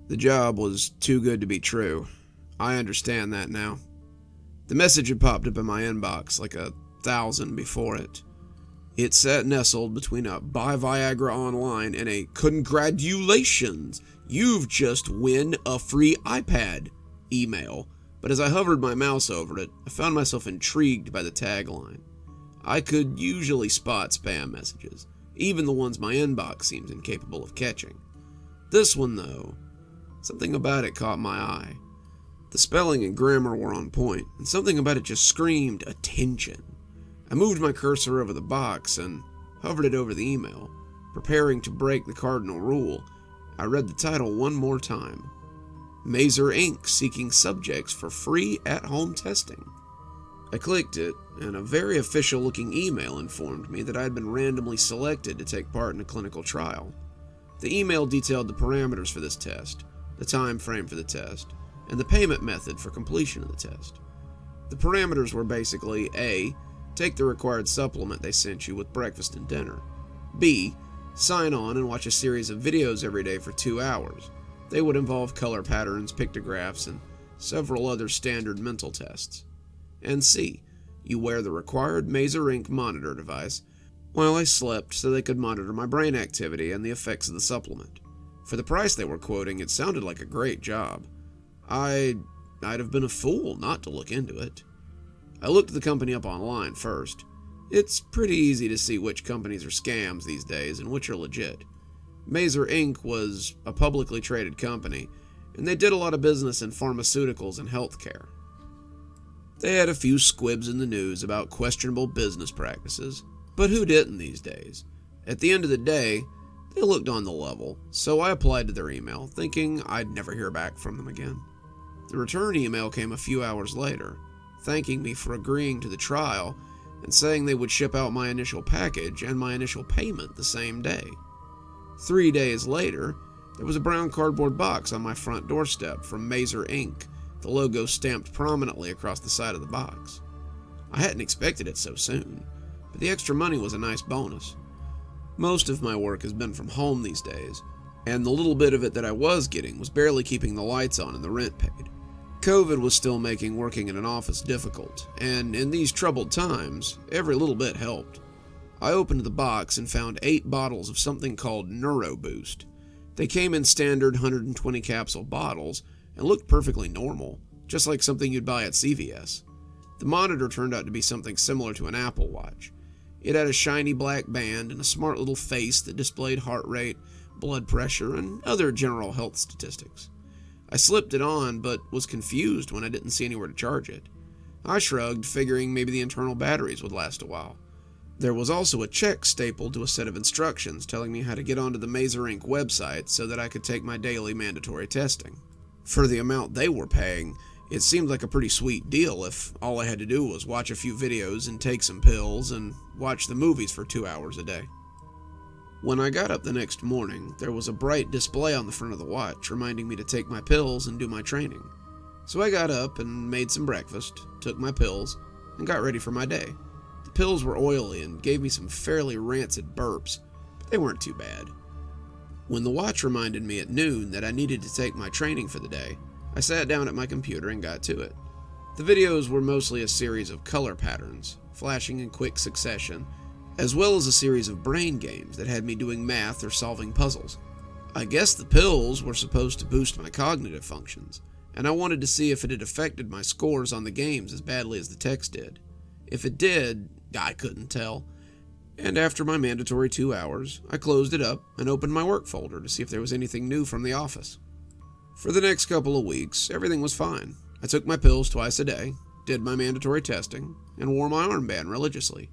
The job was too good to be true. I understand that now. The message had popped up in my inbox like 1,000 before it. It sat nestled between a Buy Viagra Online and a Congratulations, you've just win a free iPad email. But as I hovered my mouse over it, I found myself intrigued by the tagline. I could usually spot spam messages, even the ones my inbox seems incapable of catching. This one, though, something about it caught my eye. The spelling and grammar were on point, and something about it just screamed attention. I moved my cursor over the box and hovered it over the email. Preparing to break the cardinal rule, I read the title one more time. Mazer Inc. seeking subjects for free at-home testing. I clicked it, and a very official-looking email informed me that I had been randomly selected to take part in a clinical trial. The email detailed the parameters for this test, the time frame for the test, and the payment method for completion of the test. The parameters were basically A. Take the required supplement they sent you with breakfast and dinner. B. Sign on and watch a series of videos every day for 2 hours. They would involve color patterns, pictographs, and several other standard mental tests. And C. You wear the required Mazer Inc. monitor device while I slept so they could monitor my brain activity and the effects of the supplement. For the price they were quoting, it sounded like a great job. I'd have been a fool not to look into it. I looked the company up online first. It's pretty easy to see which companies are scams these days and which are legit. Mazer Inc. was a publicly traded company, and they did a lot of business in pharmaceuticals and healthcare. They had a few squibs in the news about questionable business practices, but who didn't these days? At the end of the day, they looked on the level, so I applied to their email, thinking I'd never hear back from them again. The return email came a few hours later, thanking me for agreeing to the trial and saying they would ship out my initial package and my initial payment the same day. 3 days later, there was a brown cardboard box on my front doorstep from Mazer Inc., the logo stamped prominently across the side of the box. I hadn't expected it so soon, but the extra money was a nice bonus. Most of my work has been from home these days, and the little bit of it that I was getting was barely keeping the lights on and the rent paid. COVID was still making working in an office difficult, and in these troubled times, every little bit helped. I opened the box and found 8 bottles of something called Neuro Boost. They came in standard 120 capsule bottles and looked perfectly normal, just like something you'd buy at CVS. The monitor turned out to be something similar to an Apple Watch. It had a shiny black band and a smart little face that displayed heart rate, blood pressure, and other general health statistics. I slipped it on, but was confused when I didn't see anywhere to charge it. I shrugged, figuring maybe the internal batteries would last a while. There was also a check stapled to a set of instructions telling me how to get onto the Mazer Inc. website so that I could take my daily mandatory testing. For the amount they were paying, it seemed like a pretty sweet deal if all I had to do was watch a few videos and take some pills and watch the movies for 2 hours a day. When I got up the next morning, there was a bright display on the front of the watch reminding me to take my pills and do my training. So I got up and made some breakfast, took my pills, and got ready for my day. The pills were oily and gave me some fairly rancid burps, but they weren't too bad. When the watch reminded me at noon that I needed to take my training for the day, I sat down at my computer and got to it. The videos were mostly a series of color patterns, flashing in quick succession, as well as a series of brain games that had me doing math or solving puzzles. I guess the pills were supposed to boost my cognitive functions, and I wanted to see if it had affected my scores on the games as badly as the text did. If it did, I couldn't tell. And after my mandatory 2 hours, I closed it up and opened my work folder to see if there was anything new from the office. For the next couple of weeks, everything was fine. I took my pills twice a day, did my mandatory testing, and wore my armband religiously.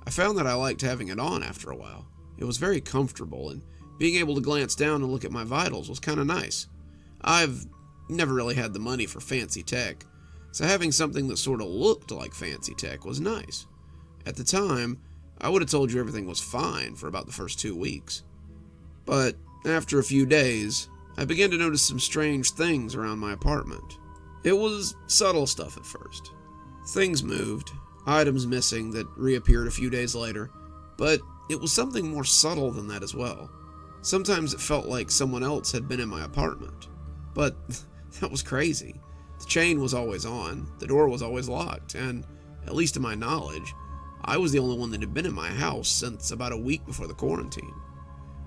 I found that I liked having it on after a while. It was very comfortable, and being able to glance down and look at my vitals was kind of nice. I've never really had the money for fancy tech, so having something that sort of looked like fancy tech was nice. At the time, I would have told you everything was fine for about the first 2 weeks. But after a few days, I began to notice some strange things around my apartment. It was subtle stuff at first. Things moved, items missing that reappeared a few days later, but it was something more subtle than that as well. Sometimes it felt like someone else had been in my apartment. But that was crazy. The chain was always on, the door was always locked, and, at least to my knowledge, I was the only one that had been in my house since about a week before the quarantine.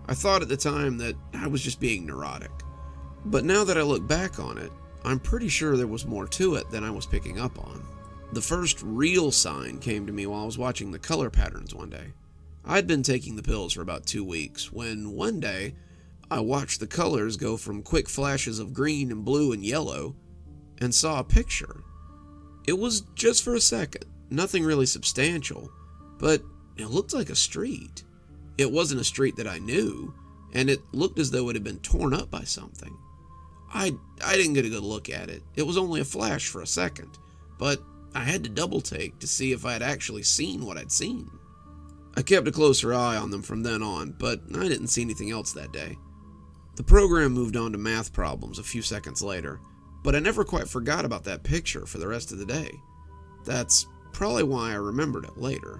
I thought at the time that I was just being neurotic. But now that I look back on it, I'm pretty sure there was more to it than I was picking up on. The first real sign came to me while I was watching the color patterns one day. I'd been taking the pills for about 2 weeks when one day I watched the colors go from quick flashes of green and blue and yellow and saw a picture. It was just for a second, nothing really substantial, but it looked like a street. It wasn't a street that I knew, and it looked as though it had been torn up by something. I didn't get a good look at it. It was only a flash for a second, but I had to double take to see if I had actually seen what I'd seen. I kept a closer eye on them from then on, but I didn't see anything else that day. The program moved on to math problems a few seconds later, but I never quite forgot about that picture for the rest of the day. That's probably why I remembered it later.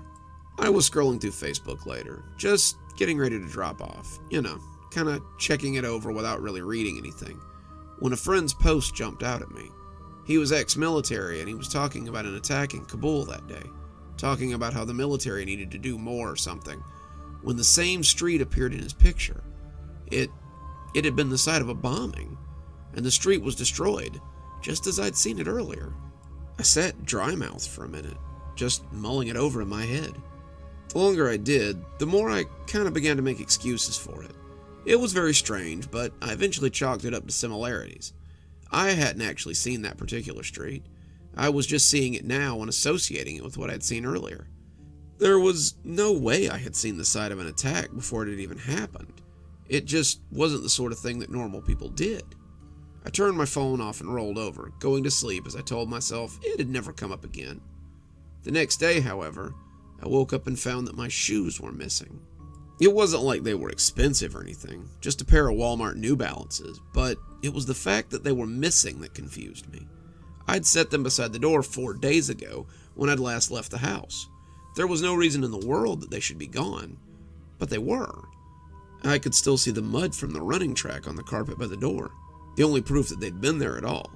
I was scrolling through Facebook later, just getting ready to drop off, kind of checking it over without really reading anything, when a friend's post jumped out at me. He was ex-military and he was talking about an attack in Kabul that day, talking about how the military needed to do more or something, when the same street appeared in his picture. It had been the site of a bombing, and the street was destroyed, just as I'd seen it earlier. I sat dry-mouthed for a minute, just mulling it over in my head. The longer I did, the more I kind of began to make excuses for it. It was very strange, but I eventually chalked it up to similarities. I hadn't actually seen that particular street. I was just seeing it now and associating it with what I'd seen earlier. There was no way I had seen the site of an attack before it had even happened. It just wasn't the sort of thing that normal people did. I turned my phone off and rolled over, going to sleep as I told myself it had never come up again. The next day, however, I woke up and found that my shoes were missing. It wasn't like they were expensive or anything, just a pair of Walmart New Balances, but it was the fact that they were missing that confused me. I'd set them beside the door 4 days ago when I'd last left the house. There was no reason in the world that they should be gone, but they were. I could still see the mud from the running track on the carpet by the door, the only proof that they'd been there at all.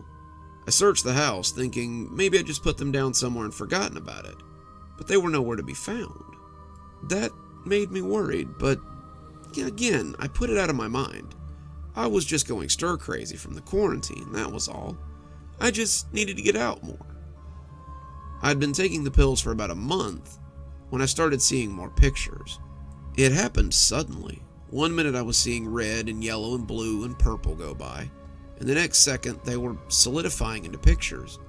I searched the house, thinking maybe I'd just put them down somewhere and forgotten about it, but they were nowhere to be found. That made me worried, but again, I put it out of my mind. I was just going stir-crazy from the quarantine, that was all. I just needed to get out more. I'd been taking the pills for about a month when I started seeing more pictures. It happened suddenly. One minute I was seeing red and yellow and blue and purple go by, and the next second they were solidifying into pictures.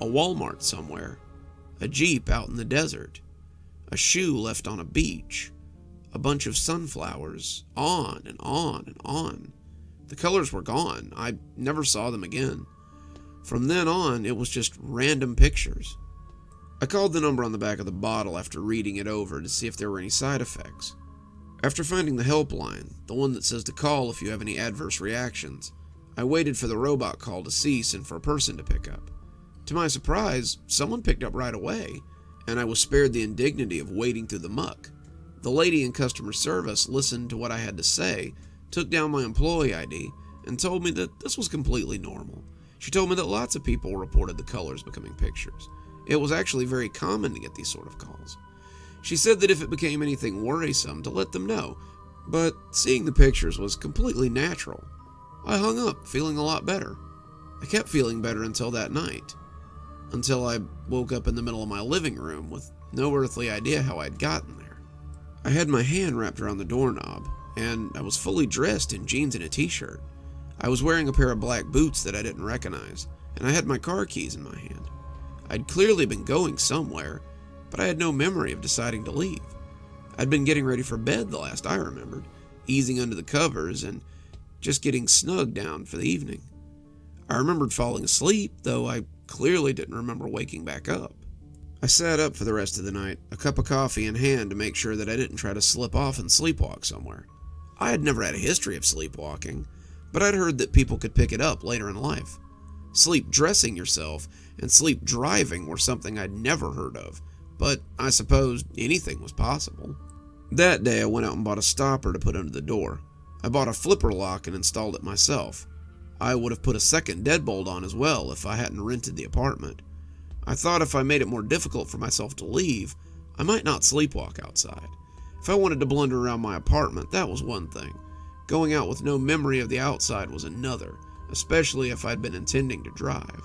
A Walmart somewhere, a Jeep out in the desert, a shoe left on a beach, a bunch of sunflowers, on and on and on. The colors were gone. I never saw them again. From then on, it was just random pictures. I called the number on the back of the bottle after reading it over to see if there were any side effects. After finding the helpline, the one that says to call if you have any adverse reactions, I waited for the robot call to cease and for a person to pick up. To my surprise, someone picked up right away, and I was spared the indignity of wading through the muck. The lady in customer service listened to what I had to say, took down my employee ID, and told me that this was completely normal. She told me that lots of people reported the colors becoming pictures. It was actually very common to get these sort of calls. She said that if it became anything worrisome, to let them know, but seeing the pictures was completely natural. I hung up, feeling a lot better. I kept feeling better until that night. Until I woke up in the middle of my living room with no earthly idea how I'd gotten there. I had my hand wrapped around the doorknob, and I was fully dressed in jeans and a t-shirt. I was wearing a pair of black boots that I didn't recognize, and I had my car keys in my hand. I'd clearly been going somewhere, but I had no memory of deciding to leave. I'd been getting ready for bed the last I remembered, easing under the covers and just getting snug down for the evening. I remembered falling asleep, though I clearly didn't remember waking back up. I sat up for the rest of the night, a cup of coffee in hand to make sure that I didn't try to slip off and sleepwalk somewhere. I had never had a history of sleepwalking, but I'd heard that people could pick it up later in life. Sleep dressing yourself and sleep driving were something I'd never heard of, but I suppose anything was possible. That day I went out and bought a stopper to put under the door. I bought a flipper lock and installed it myself. I would have put a second deadbolt on as well if I hadn't rented the apartment. I thought if I made it more difficult for myself to leave, I might not sleepwalk outside. If I wanted to blunder around my apartment, that was one thing. Going out with no memory of the outside was another, especially if I'd been intending to drive.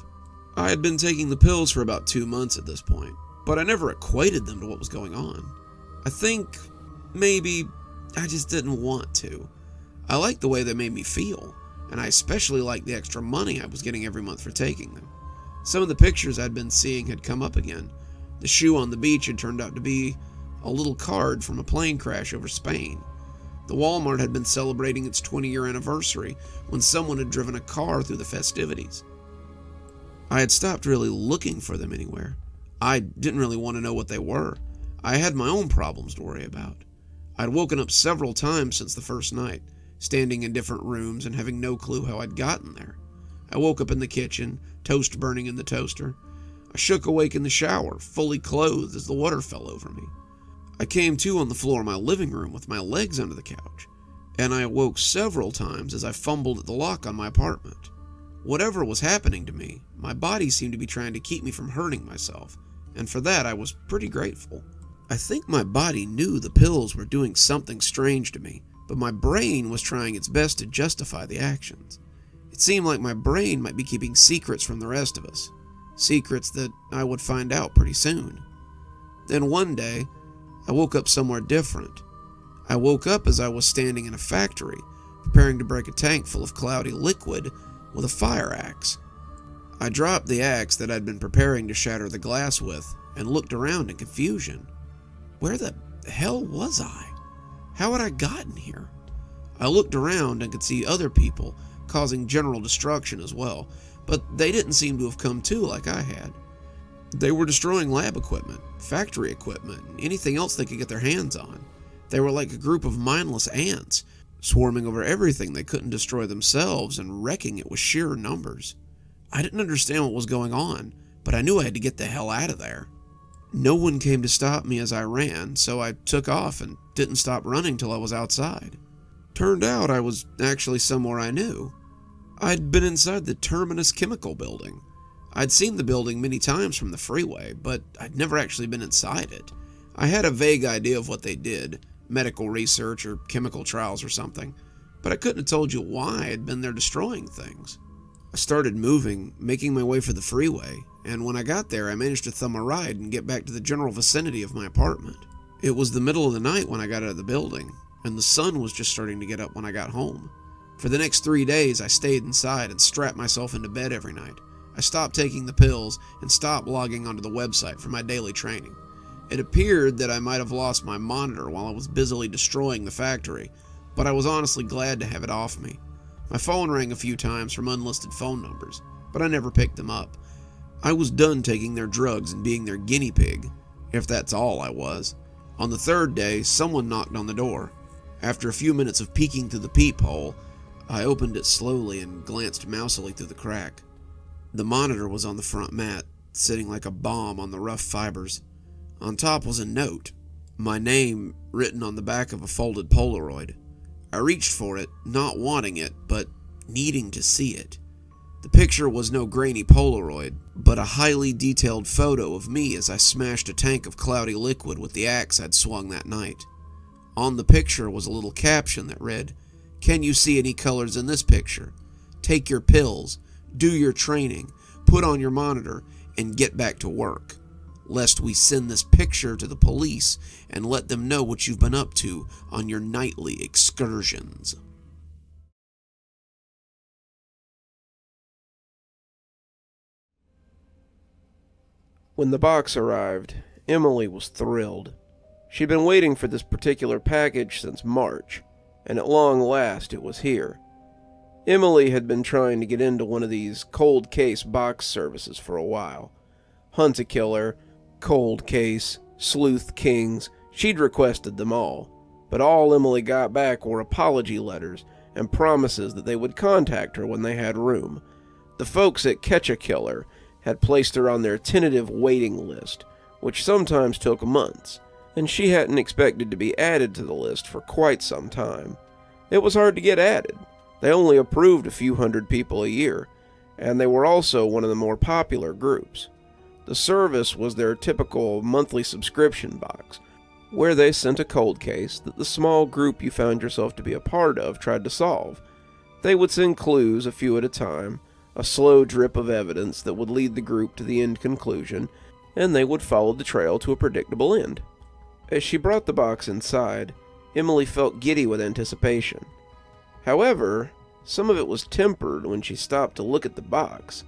I had been taking the pills for about 2 months at this point, but I never equated them to what was going on. I think maybe I just didn't want to. I liked the way they made me feel, and I especially liked the extra money I was getting every month for taking them. Some of the pictures I'd been seeing had come up again. The shoe on the beach had turned out to be a little card from a plane crash over Spain. The Walmart had been celebrating its 20-year anniversary when someone had driven a car through the festivities. I had stopped really looking for them anywhere. I didn't really want to know what they were. I had my own problems to worry about. I'd woken up several times since the first night, standing in different rooms and having no clue how I'd gotten there. I woke up in the kitchen, toast burning in the toaster. I shook awake in the shower, fully clothed as the water fell over me. I came to on the floor of my living room with my legs under the couch, and I awoke several times as I fumbled at the lock on my apartment. Whatever was happening to me, my body seemed to be trying to keep me from hurting myself, and for that I was pretty grateful. I think my body knew the pills were doing something strange to me, but my brain was trying its best to justify the actions. It seemed like my brain might be keeping secrets from the rest of us, secrets that I would find out pretty soon. Then one day, I woke up somewhere different. I woke up as I was standing in a factory, preparing to break a tank full of cloudy liquid with a fire axe. I dropped the axe that I'd been preparing to shatter the glass with and looked around in confusion. Where the hell was I? How had I gotten here? I looked around and could see other people causing general destruction as well, but they didn't seem to have come to like I had. They were destroying lab equipment, factory equipment, and anything else they could get their hands on. They were like a group of mindless ants, swarming over everything they couldn't destroy themselves and wrecking it with sheer numbers. I didn't understand what was going on, but I knew I had to get the hell out of there. No one came to stop me as I ran, so I took off and didn't stop running till I was outside. Turned out I was actually somewhere I knew. I'd been inside the Terminus Chemical Building. I'd seen the building many times from the freeway, but I'd never actually been inside it. I had a vague idea of what they did, medical research or chemical trials or something, but I couldn't have told you why I'd been there destroying things. I started moving, making my way for the freeway, and when I got there I managed to thumb a ride and get back to the general vicinity of my apartment. It was the middle of the night when I got out of the building, and the sun was just starting to get up when I got home. For the next 3 days I stayed inside and strapped myself into bed every night. I stopped taking the pills and stopped logging onto the website for my daily training. It appeared that I might have lost my monitor while I was busily destroying the factory, but I was honestly glad to have it off me. My phone rang a few times from unlisted phone numbers, but I never picked them up. I was done taking their drugs and being their guinea pig, if that's all I was. On the third day, someone knocked on the door. After a few minutes of peeking through the peephole, I opened it slowly and glanced mousily through the crack. The monitor was on the front mat, sitting like a bomb on the rough fibers. On top was a note, my name written on the back of a folded Polaroid. I reached for it, not wanting it, but needing to see it. The picture was no grainy Polaroid, but a highly detailed photo of me as I smashed a tank of cloudy liquid with the axe I'd swung that night. On the picture was a little caption that read, "Can you see any colors in this picture? Take your pills, do your training, put on your monitor, and get back to work, lest we send this picture to the police and let them know what you've been up to on your nightly excursions." When the box arrived, Emily was thrilled. She'd been waiting for this particular package since March, and at long last it was here. Emily had been trying to get into one of these cold case box services for a while. Hunt-A-Killer, Cold Case, Sleuth Kings, she'd requested them all, but all Emily got back were apology letters and promises that they would contact her when they had room. The folks at Catch-A-Killer had placed her on their tentative waiting list, which sometimes took months, and she hadn't expected to be added to the list for quite some time. It was hard to get added. They only approved a few hundred people a year, and they were also one of the more popular groups. The service was their typical monthly subscription box, where they sent a cold case that the small group you found yourself to be a part of tried to solve. They would send clues a few at a time, a slow drip of evidence that would lead the group to the end conclusion, and they would follow the trail to a predictable end. As she brought the box inside, Emily felt giddy with anticipation. However, some of it was tempered when she stopped to look at the box.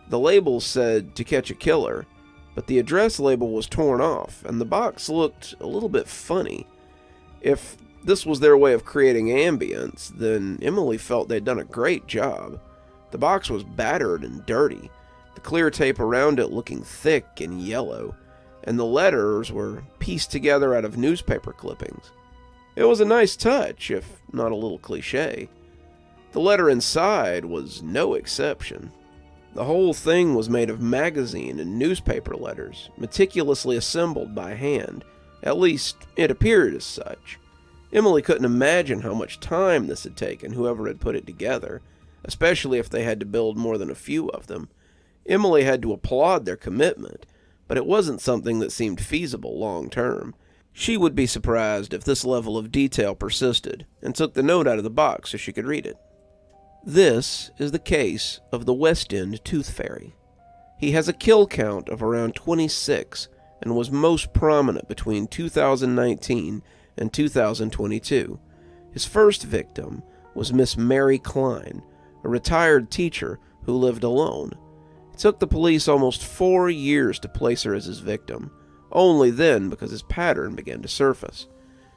The label said "To Catch a Killer," but the address label was torn off, and the box looked a little bit funny. If this was their way of creating ambience, then Emily felt they'd done a great job. The box was battered and dirty, the clear tape around it looking thick and yellow, and the letters were pieced together out of newspaper clippings. It was a nice touch, if not a little cliché. The letter inside was no exception. The whole thing was made of magazine and newspaper letters, meticulously assembled by hand. At least, it appeared as such. Emily couldn't imagine how much time this had taken whoever had put it together, especially if they had to build more than a few of them. Emily had to applaud their commitment, but it wasn't something that seemed feasible long term. She would be surprised if this level of detail persisted, and took the note out of the box so she could read it. This is the case of the West End Tooth Fairy. He has a kill count of around 26 and was most prominent between 2019 and 2022. His first victim was Miss Mary Klein, a retired teacher who lived alone. It took the police almost 4 years to place her as his victim, only then because his pattern began to surface.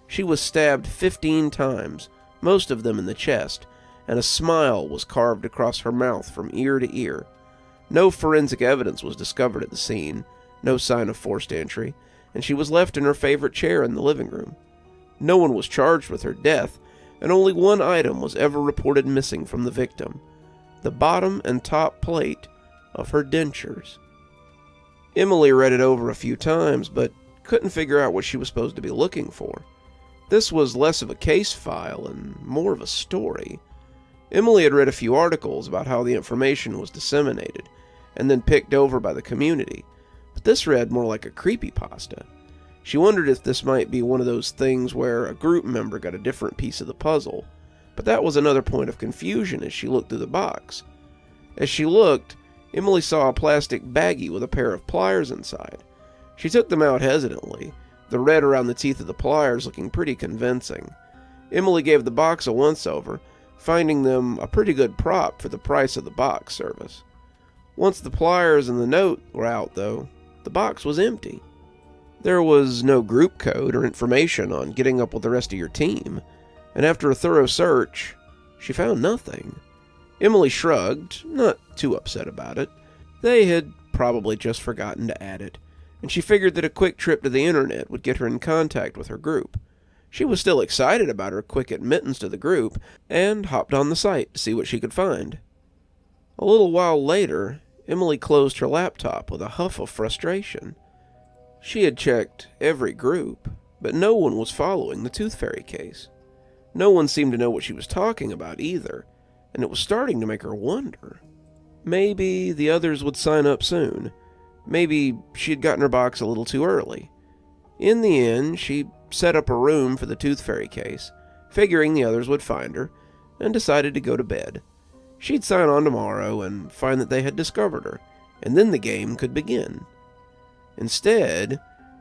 She was stabbed 15 times, most of them in the chest, and a smile was carved across her mouth from ear to ear. No forensic evidence was discovered at the scene, no sign of forced entry, and she was left in her favorite chair in the living room. No one was charged with her death, and only one item was ever reported missing from the victim: the bottom and top plate of her dentures. Emily read it over a few times, but couldn't figure out what she was supposed to be looking for. This was less of a case file and more of a story. Emily had read a few articles about how the information was disseminated, and then picked over by the community, but this read more like a creepypasta. She wondered if this might be one of those things where a group member got a different piece of the puzzle, but that was another point of confusion as she looked through the box. As she looked, Emily saw a plastic baggie with a pair of pliers inside. She took them out hesitantly, the red around the teeth of the pliers looking pretty convincing. Emily gave the box a once-over, finding them a pretty good prop for the price of the box service. Once the pliers and the note were out, though, the box was empty. There was no group code or information on getting up with the rest of your team, and after a thorough search, she found nothing. Emily shrugged, not too upset about it. They had probably just forgotten to add it, and she figured that a quick trip to the internet would get her in contact with her group. She was still excited about her quick admittance to the group, and hopped on the site to see what she could find. A little while later, Emily closed her laptop with a huff of frustration. She had checked every group, but no one was following the Tooth Fairy case. No one seemed to know what she was talking about either, and it was starting to make her wonder. Maybe the others would sign up soon. Maybe she had gotten her box a little too early. In the end, she set up a room for the Tooth Fairy case, figuring the others would find her, and decided to go to bed. She'd sign on tomorrow and find that they had discovered her, and then the game could begin. Instead,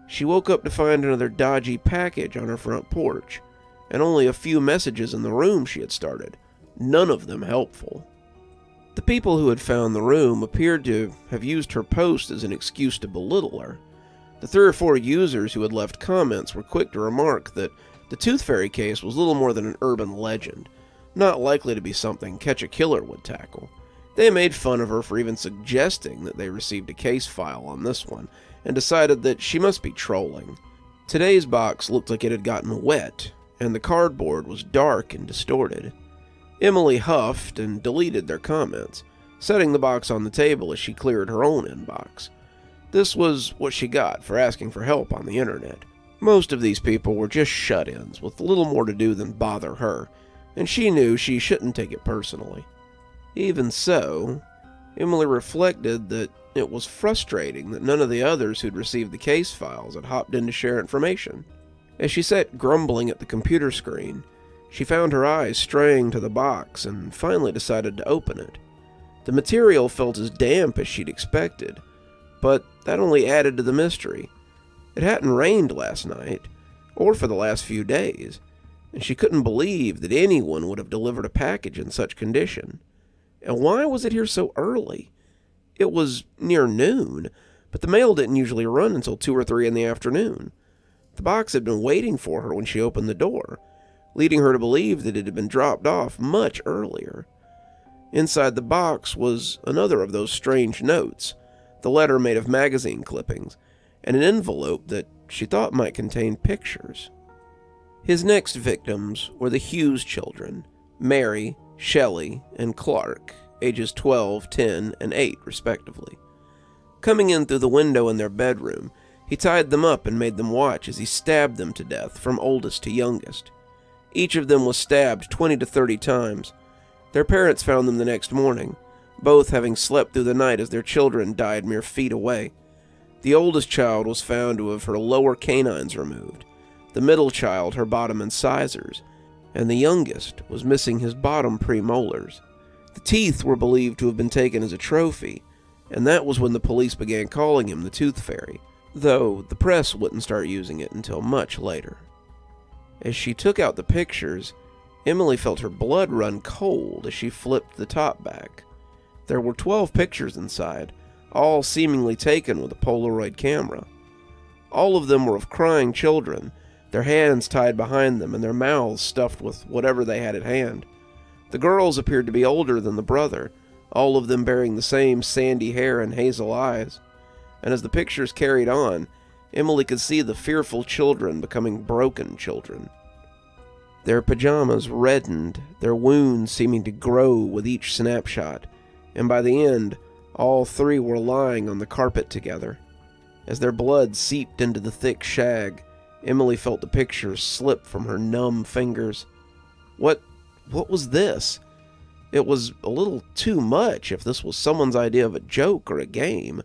she woke up to find another dodgy package on her front porch, and only a few messages in the room she had started, none of them helpful. The people who had found the room appeared to have used her post as an excuse to belittle her. The 3 or 4 users who had left comments were quick to remark that the Tooth Fairy case was little more than an urban legend, not likely to be something Catch a Killer would tackle. They made fun of her for even suggesting that they received a case file on this one, and decided that she must be trolling. Today's box looked like it had gotten wet, and the cardboard was dark and distorted. Emily huffed and deleted their comments, setting the box on the table as she cleared her own inbox. This was what she got for asking for help on the internet. Most of these people were just shut-ins with little more to do than bother her, and she knew she shouldn't take it personally. Even so, Emily reflected that it was frustrating that none of the others who'd received the case files had hopped in to share information. As she sat grumbling at the computer screen, she found her eyes straying to the box and finally decided to open it. The material felt as damp as she'd expected, but that only added to the mystery. It hadn't rained last night, or for the last few days, and she couldn't believe that anyone would have delivered a package in such condition. And why was it here so early? It was near noon, but the mail didn't usually run until 2 or 3 in the afternoon. The box had been waiting for her when she opened the door, leading her to believe that it had been dropped off much earlier. Inside the box was another of those strange notes, the letter made of magazine clippings, and an envelope that she thought might contain pictures. His next victims were the Hughes children, Mary, Shelley, and Clark, ages 12, 10, and 8, respectively. Coming in through the window in their bedroom, he tied them up and made them watch as he stabbed them to death from oldest to youngest. Each of them was stabbed 20 to 30 times. Their parents found them the next morning, both having slept through the night as their children died mere feet away. The oldest child was found to have her lower canines removed, the middle child her bottom incisors, and the youngest was missing his bottom premolars. The teeth were believed to have been taken as a trophy, and that was when the police began calling him the Tooth Fairy, though the press wouldn't start using it until much later. As she took out the pictures, Emily felt her blood run cold as she flipped the top back. There were 12 pictures inside, all seemingly taken with a Polaroid camera. All of them were of crying children, their hands tied behind them and their mouths stuffed with whatever they had at hand. The girls appeared to be older than the brother, all of them bearing the same sandy hair and hazel eyes. And as the pictures carried on, Emily could see the fearful children becoming broken children. Their pajamas reddened, their wounds seeming to grow with each snapshot, and by the end, all 3 were lying on the carpet together. As their blood seeped into the thick shag, Emily felt the pictures slip from her numb fingers. What was this? It was a little too much if this was someone's idea of a joke or a game.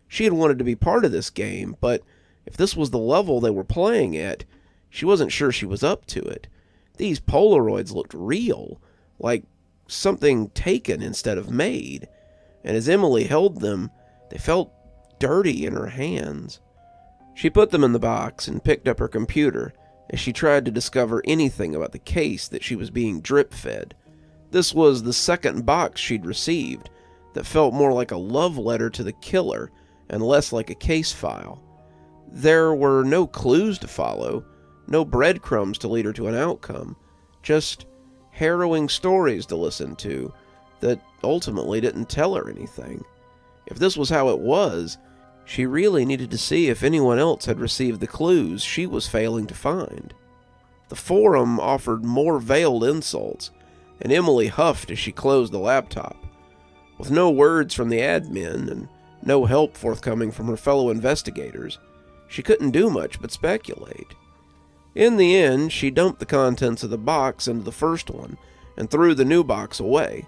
She had wanted to be part of this game, but if this was the level they were playing at, she wasn't sure she was up to it. These Polaroids looked real, like something taken instead of made, and as Emily held them, they felt dirty in her hands. She put them in the box and picked up her computer as she tried to discover anything about the case that she was being drip-fed. This was the second box she'd received that felt more like a love letter to the killer and less like a case file. There were no clues to follow, no breadcrumbs to lead her to an outcome, just harrowing stories to listen to that ultimately didn't tell her anything. If this was how it was, she really needed to see if anyone else had received the clues she was failing to find. The forum offered more veiled insults, and Emily huffed as she closed the laptop. With no words from the admin and no help forthcoming from her fellow investigators, she couldn't do much but speculate. In the end, she dumped the contents of the box into the first one and threw the new box away.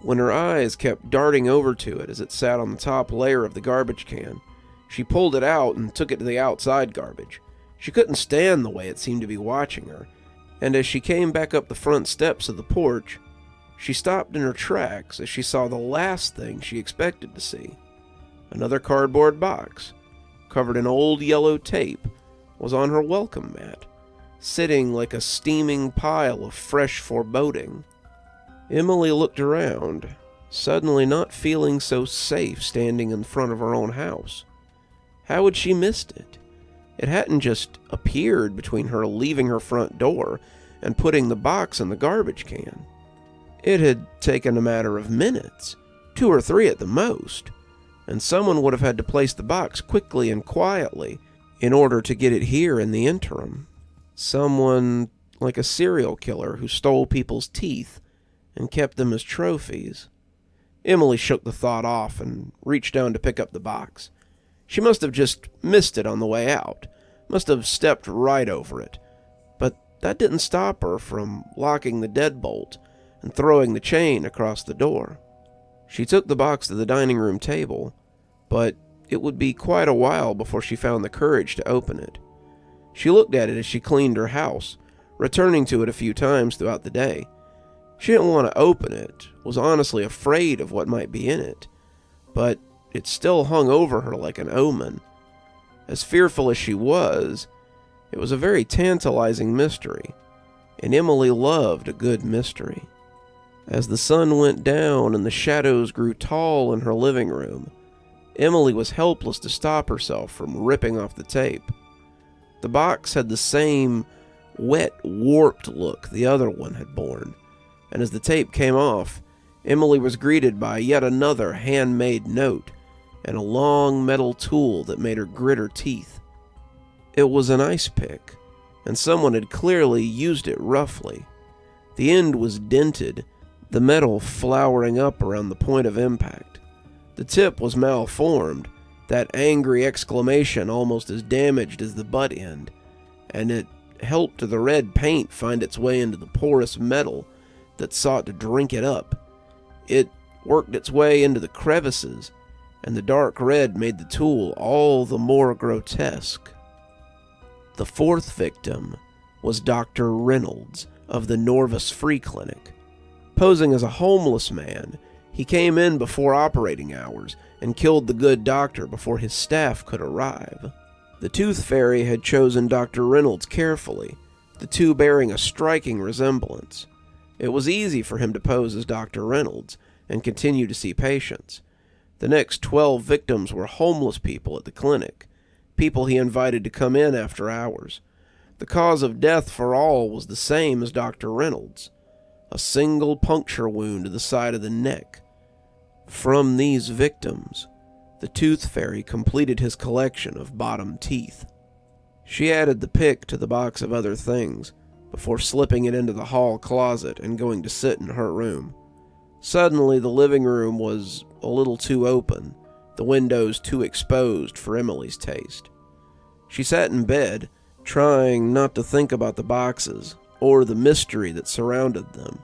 When her eyes kept darting over to it as it sat on the top layer of the garbage can, she pulled it out and took it to the outside garbage. She couldn't stand the way it seemed to be watching her, and as she came back up the front steps of the porch, she stopped in her tracks as she saw the last thing she expected to see. Another cardboard box, covered in old yellow tape, was on her welcome mat, sitting like a steaming pile of fresh foreboding. Emily looked around, suddenly not feeling so safe standing in front of her own house. How had she missed it? It hadn't just appeared between her leaving her front door and putting the box in the garbage can. It had taken a matter of minutes, 2 or 3 at the most, and someone would have had to place the box quickly and quietly in order to get it here in the interim. Someone like a serial killer who stole people's teeth and kept them as trophies. Emily shook the thought off and reached down to pick up the box. She must have just missed it on the way out, must have stepped right over it. But that didn't stop her from locking the deadbolt and throwing the chain across the door. She took the box to the dining room table, but it would be quite a while before she found the courage to open it. She looked at it as she cleaned her house, returning to it a few times throughout the day. She didn't want to open it, was honestly afraid of what might be in it, but it still hung over her like an omen. As fearful as she was, it was a very tantalizing mystery, and Emily loved a good mystery. As the sun went down and the shadows grew tall in her living room, Emily was helpless to stop herself from ripping off the tape. The box had the same wet, warped look the other one had borne, and as the tape came off, Emily was greeted by yet another handmade note and a long metal tool that made her grit her teeth. It was an ice pick, and someone had clearly used it roughly. The end was dented, the metal flowering up around the point of impact. The tip was malformed, that angry exclamation almost as damaged as the butt end, and it helped the red paint find its way into the porous metal that sought to drink it up. It worked its way into the crevices, and the dark red made the tool all the more grotesque. The fourth victim was Dr. Reynolds of the Norvis Free Clinic. Posing as a homeless man, he came in before operating hours and killed the good doctor before his staff could arrive. The Tooth Fairy had chosen Dr. Reynolds carefully, the two bearing a striking resemblance. It was easy for him to pose as Dr. Reynolds and continue to see patients. The next 12 victims were homeless people at the clinic, people he invited to come in after hours. The cause of death for all was the same as Dr. Reynolds, a single puncture wound to the side of the neck. From these victims, the Tooth Fairy completed his collection of bottom teeth. She added the pick to the box of other things before slipping it into the hall closet and going to sit in her room. Suddenly, the living room was a little too open, the windows too exposed for Emily's taste. She sat in bed, trying not to think about the boxes or the mystery that surrounded them.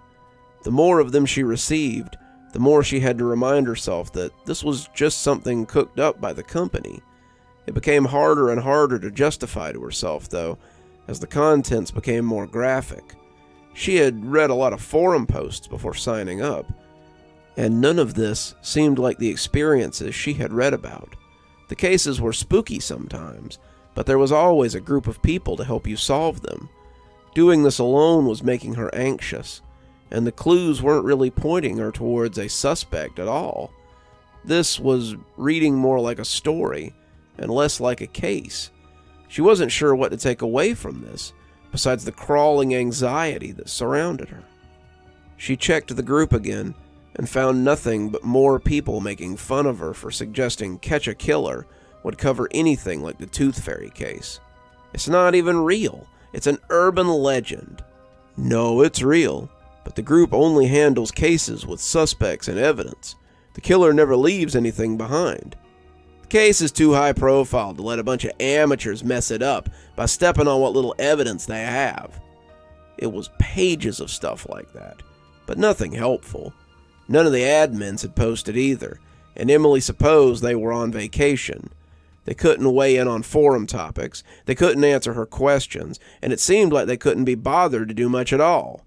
The more of them she received, the more she had to remind herself that this was just something cooked up by the company. It became harder and harder to justify to herself, though, as the contents became more graphic. She had read a lot of forum posts before signing up, and none of this seemed like the experiences she had read about. The cases were spooky sometimes, but there was always a group of people to help you solve them. Doing this alone was making her anxious, and the clues weren't really pointing her towards a suspect at all. This was reading more like a story, and less like a case. She wasn't sure what to take away from this, besides the crawling anxiety that surrounded her. She checked the group again, and found nothing but more people making fun of her for suggesting Catch a Killer would cover anything like the Tooth Fairy case. It's not even real. It's an urban legend. No, it's real, but the group only handles cases with suspects and evidence. The killer never leaves anything behind. The case is too high profile to let a bunch of amateurs mess it up by stepping on what little evidence they have. It was pages of stuff like that, but nothing helpful. None of the admins had posted either, and Emily supposed they were on vacation. They couldn't weigh in on forum topics, they couldn't answer her questions, and it seemed like they couldn't be bothered to do much at all.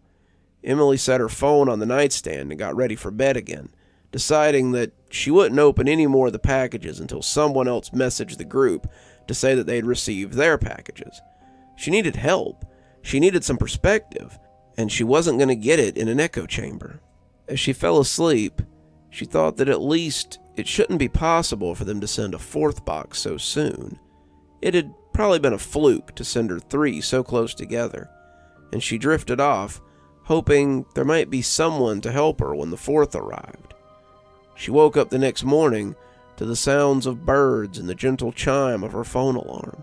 Emily set her phone on the nightstand and got ready for bed again, deciding that she wouldn't open any more of the packages until someone else messaged the group to say that they had received their packages. She needed help, she needed some perspective, and she wasn't going to get it in an echo chamber. As she fell asleep, she thought that at least it shouldn't be possible for them to send a fourth box so soon. It had probably been a fluke to send her 3 so close together, and she drifted off, hoping there might be someone to help her when the fourth arrived. She woke up the next morning to the sounds of birds and the gentle chime of her phone alarm.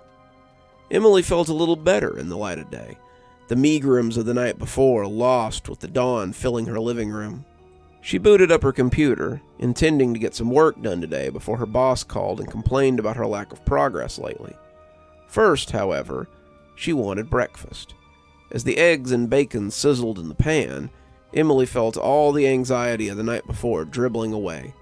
Emily felt a little better in the light of day, the megrims of the night before lost with the dawn filling her living room. She booted up her computer, intending to get some work done today before her boss called and complained about her lack of progress lately. First, however, she wanted breakfast. As the eggs and bacon sizzled in the pan, Emily felt all the anxiety of the night before dribbling away.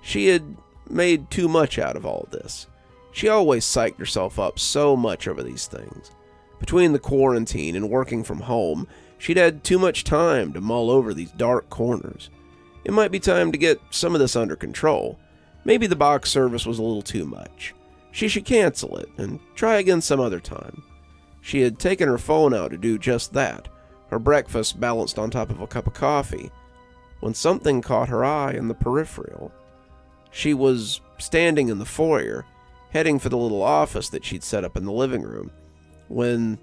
She had made too much out of all this. She always psyched herself up so much over these things. Between the quarantine and working from home, she'd had too much time to mull over these dark corners. It might be time to get some of this under control. Maybe the box service was a little too much. She should cancel it and try again some other time. She had taken her phone out to do just that, her breakfast balanced on top of a cup of coffee, when something caught her eye in the peripheral. She was standing in the foyer, heading for the little office that she'd set up in the living room, when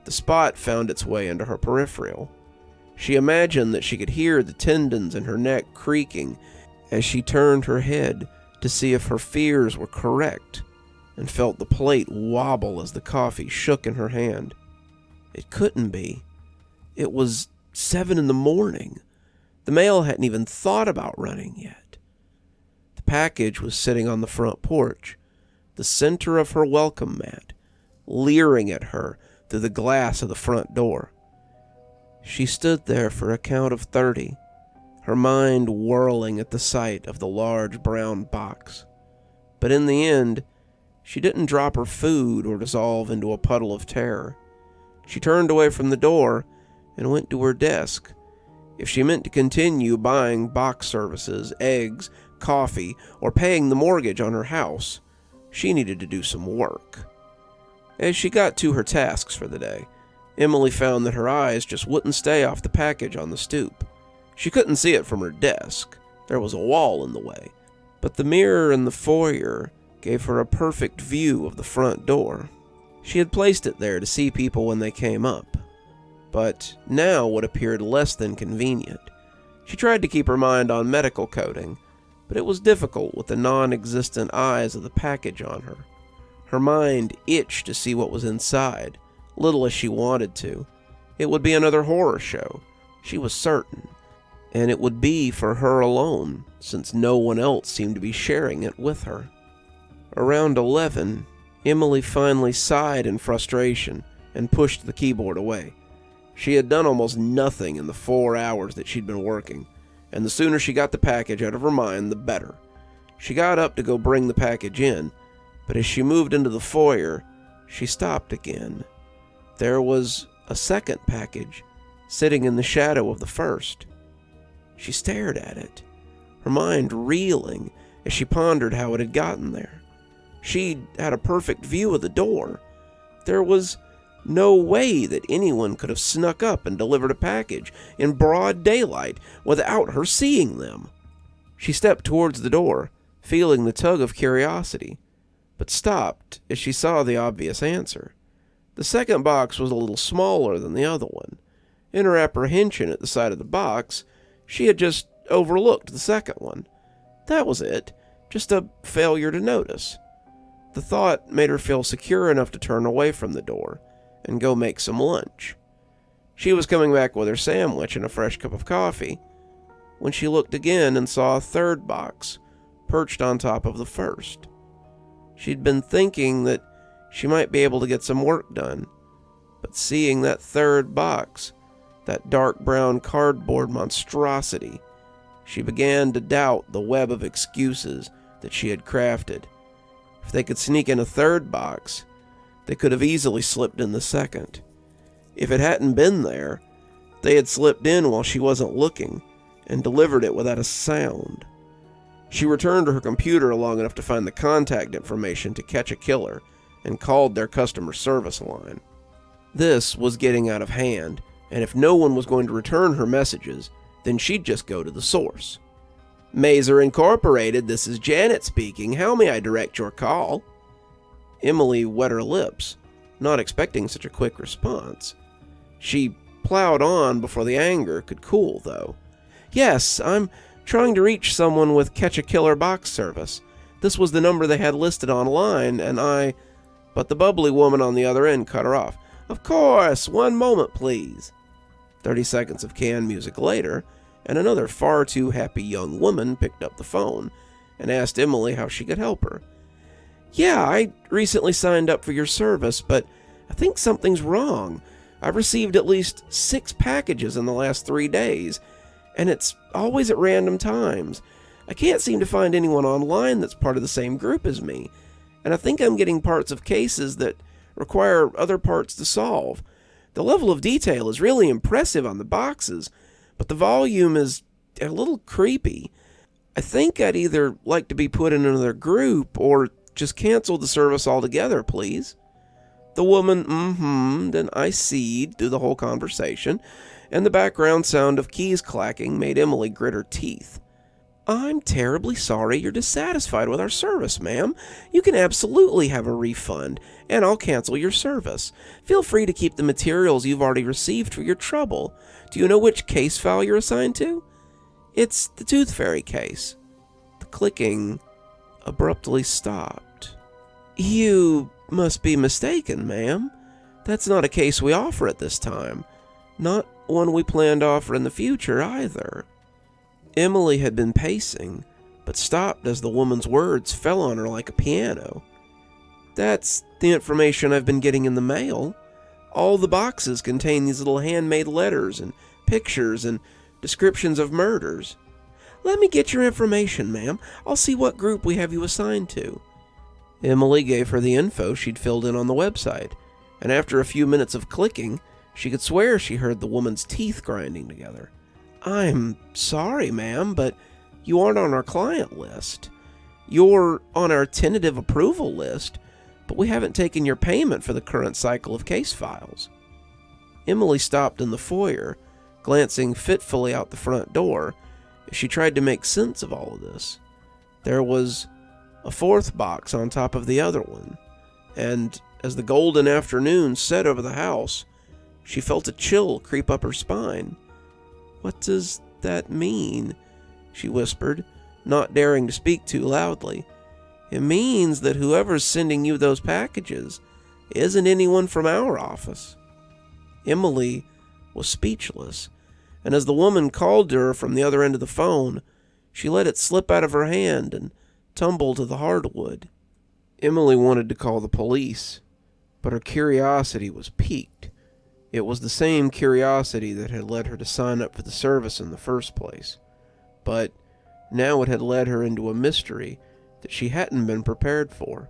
the spot found its way into her peripheral. She imagined that she could hear the tendons in her neck creaking as she turned her head to see if her fears were correct, and felt the plate wobble as the coffee shook in her hand. It couldn't be. It was 7 a.m. The mail hadn't even thought about running yet. The package was sitting on the front porch, the center of her welcome mat, leering at her through the glass of the front door. She stood there for a count of 30, her mind whirling at the sight of the large brown box. But in the end, she didn't drop her food or dissolve into a puddle of terror. She turned away from the door and went to her desk. If she meant to continue buying box services, eggs, coffee, or paying the mortgage on her house, she needed to do some work. As she got to her tasks for the day, Emily found that her eyes just wouldn't stay off the package on the stoop. She couldn't see it from her desk. There was a wall in the way. But the mirror in the foyer gave her a perfect view of the front door. She had placed it there to see people when they came up, but now what appeared less than convenient. She tried to keep her mind on medical coding, but it was difficult with the non-existent eyes of the package on her. Her mind itched to see what was inside, little as she wanted to. It would be another horror show, she was certain, and it would be for her alone, since no one else seemed to be sharing it with her. Around 11, Emily finally sighed in frustration and pushed the keyboard away. She had done almost nothing in the 4 hours that she'd been working, and the sooner she got the package out of her mind, the better. She got up to go bring the package in, but as she moved into the foyer, she stopped again. There was a second package, sitting in the shadow of the first. She stared at it, her mind reeling as she pondered how it had gotten there. She'd had a perfect view of the door. There was no way that anyone could have snuck up and delivered a package in broad daylight without her seeing them. She stepped towards the door, feeling the tug of curiosity, but stopped as she saw the obvious answer. The second box was a little smaller than the other one. In her apprehension at the sight of the box, she had just overlooked the second one. That was it, just a failure to notice. The thought made her feel secure enough to turn away from the door and go make some lunch. She was coming back with her sandwich and a fresh cup of coffee when she looked again and saw a third box perched on top of the first. She'd been thinking that she might be able to get some work done, but seeing that third box, that dark brown cardboard monstrosity, she began to doubt the web of excuses that she had crafted. If they could sneak in a third box, they could have easily slipped in the second. If it hadn't been there, they had slipped in while she wasn't looking and delivered it without a sound. She returned to her computer long enough to find the contact information to catch a killer and called their customer service line. This was getting out of hand, and if no one was going to return her messages, then she'd just go to the source. Mazer Incorporated, this is Janet speaking. How may I direct your call? Emily wet her lips, not expecting such a quick response. She plowed on before the anger could cool, though. Yes, I'm trying to reach someone with Catch-A-Killer box service. This was the number they had listed online, and I... But the bubbly woman on the other end cut her off. Of course, 1 moment, please. 30 seconds of canned music later, and another far too happy young woman picked up the phone and asked Emily how she could help her. Yeah, I recently signed up for your service, but I think something's wrong. I've received at least 6 packages in the last 3 days, and it's always at random times. I can't seem to find anyone online that's part of the same group as me, and I think I'm getting parts of cases that require other parts to solve. The level of detail is really impressive on the boxes, but the volume is a little creepy. I think I'd either like to be put in another group or just cancel the service altogether, please." The woman and I seed through the whole conversation, and the background sound of keys clacking made Emily grit her teeth. "I'm terribly sorry you're dissatisfied with our service, ma'am. You can absolutely have a refund, and I'll cancel your service. Feel free to keep the materials you've already received for your trouble. Do you know which case file you're assigned to?" "It's the Tooth Fairy case." The clicking abruptly stopped. "You must be mistaken, ma'am. That's not a case we offer at this time. Not one we plan to offer in the future, either." Emily had been pacing, but stopped as the woman's words fell on her like a piano. "That's the information I've been getting in the mail. All the boxes contain these little handmade letters and pictures and descriptions of murders." "Let me get your information, ma'am. I'll see what group we have you assigned to." Emily gave her the info she'd filled in on the website, and after a few minutes of clicking, she could swear she heard the woman's teeth grinding together. "I'm sorry, ma'am, but you aren't on our client list. You're on our tentative approval list, but we haven't taken your payment for the current cycle of case files." Emily stopped in the foyer, glancing fitfully out the front door as she tried to make sense of all of this. There was a 4th box on top of the other one, and as the golden afternoon set over the house, she felt a chill creep up her spine. "What does that mean?" she whispered, not daring to speak too loudly. "It means that whoever's sending you those packages isn't anyone from our office." Emily was speechless, and as the woman called to her from the other end of the phone, she let it slip out of her hand and tumble to the hardwood. Emily wanted to call the police, but her curiosity was piqued. It was the same curiosity that had led her to sign up for the service in the first place, but now it had led her into a mystery that she hadn't been prepared for.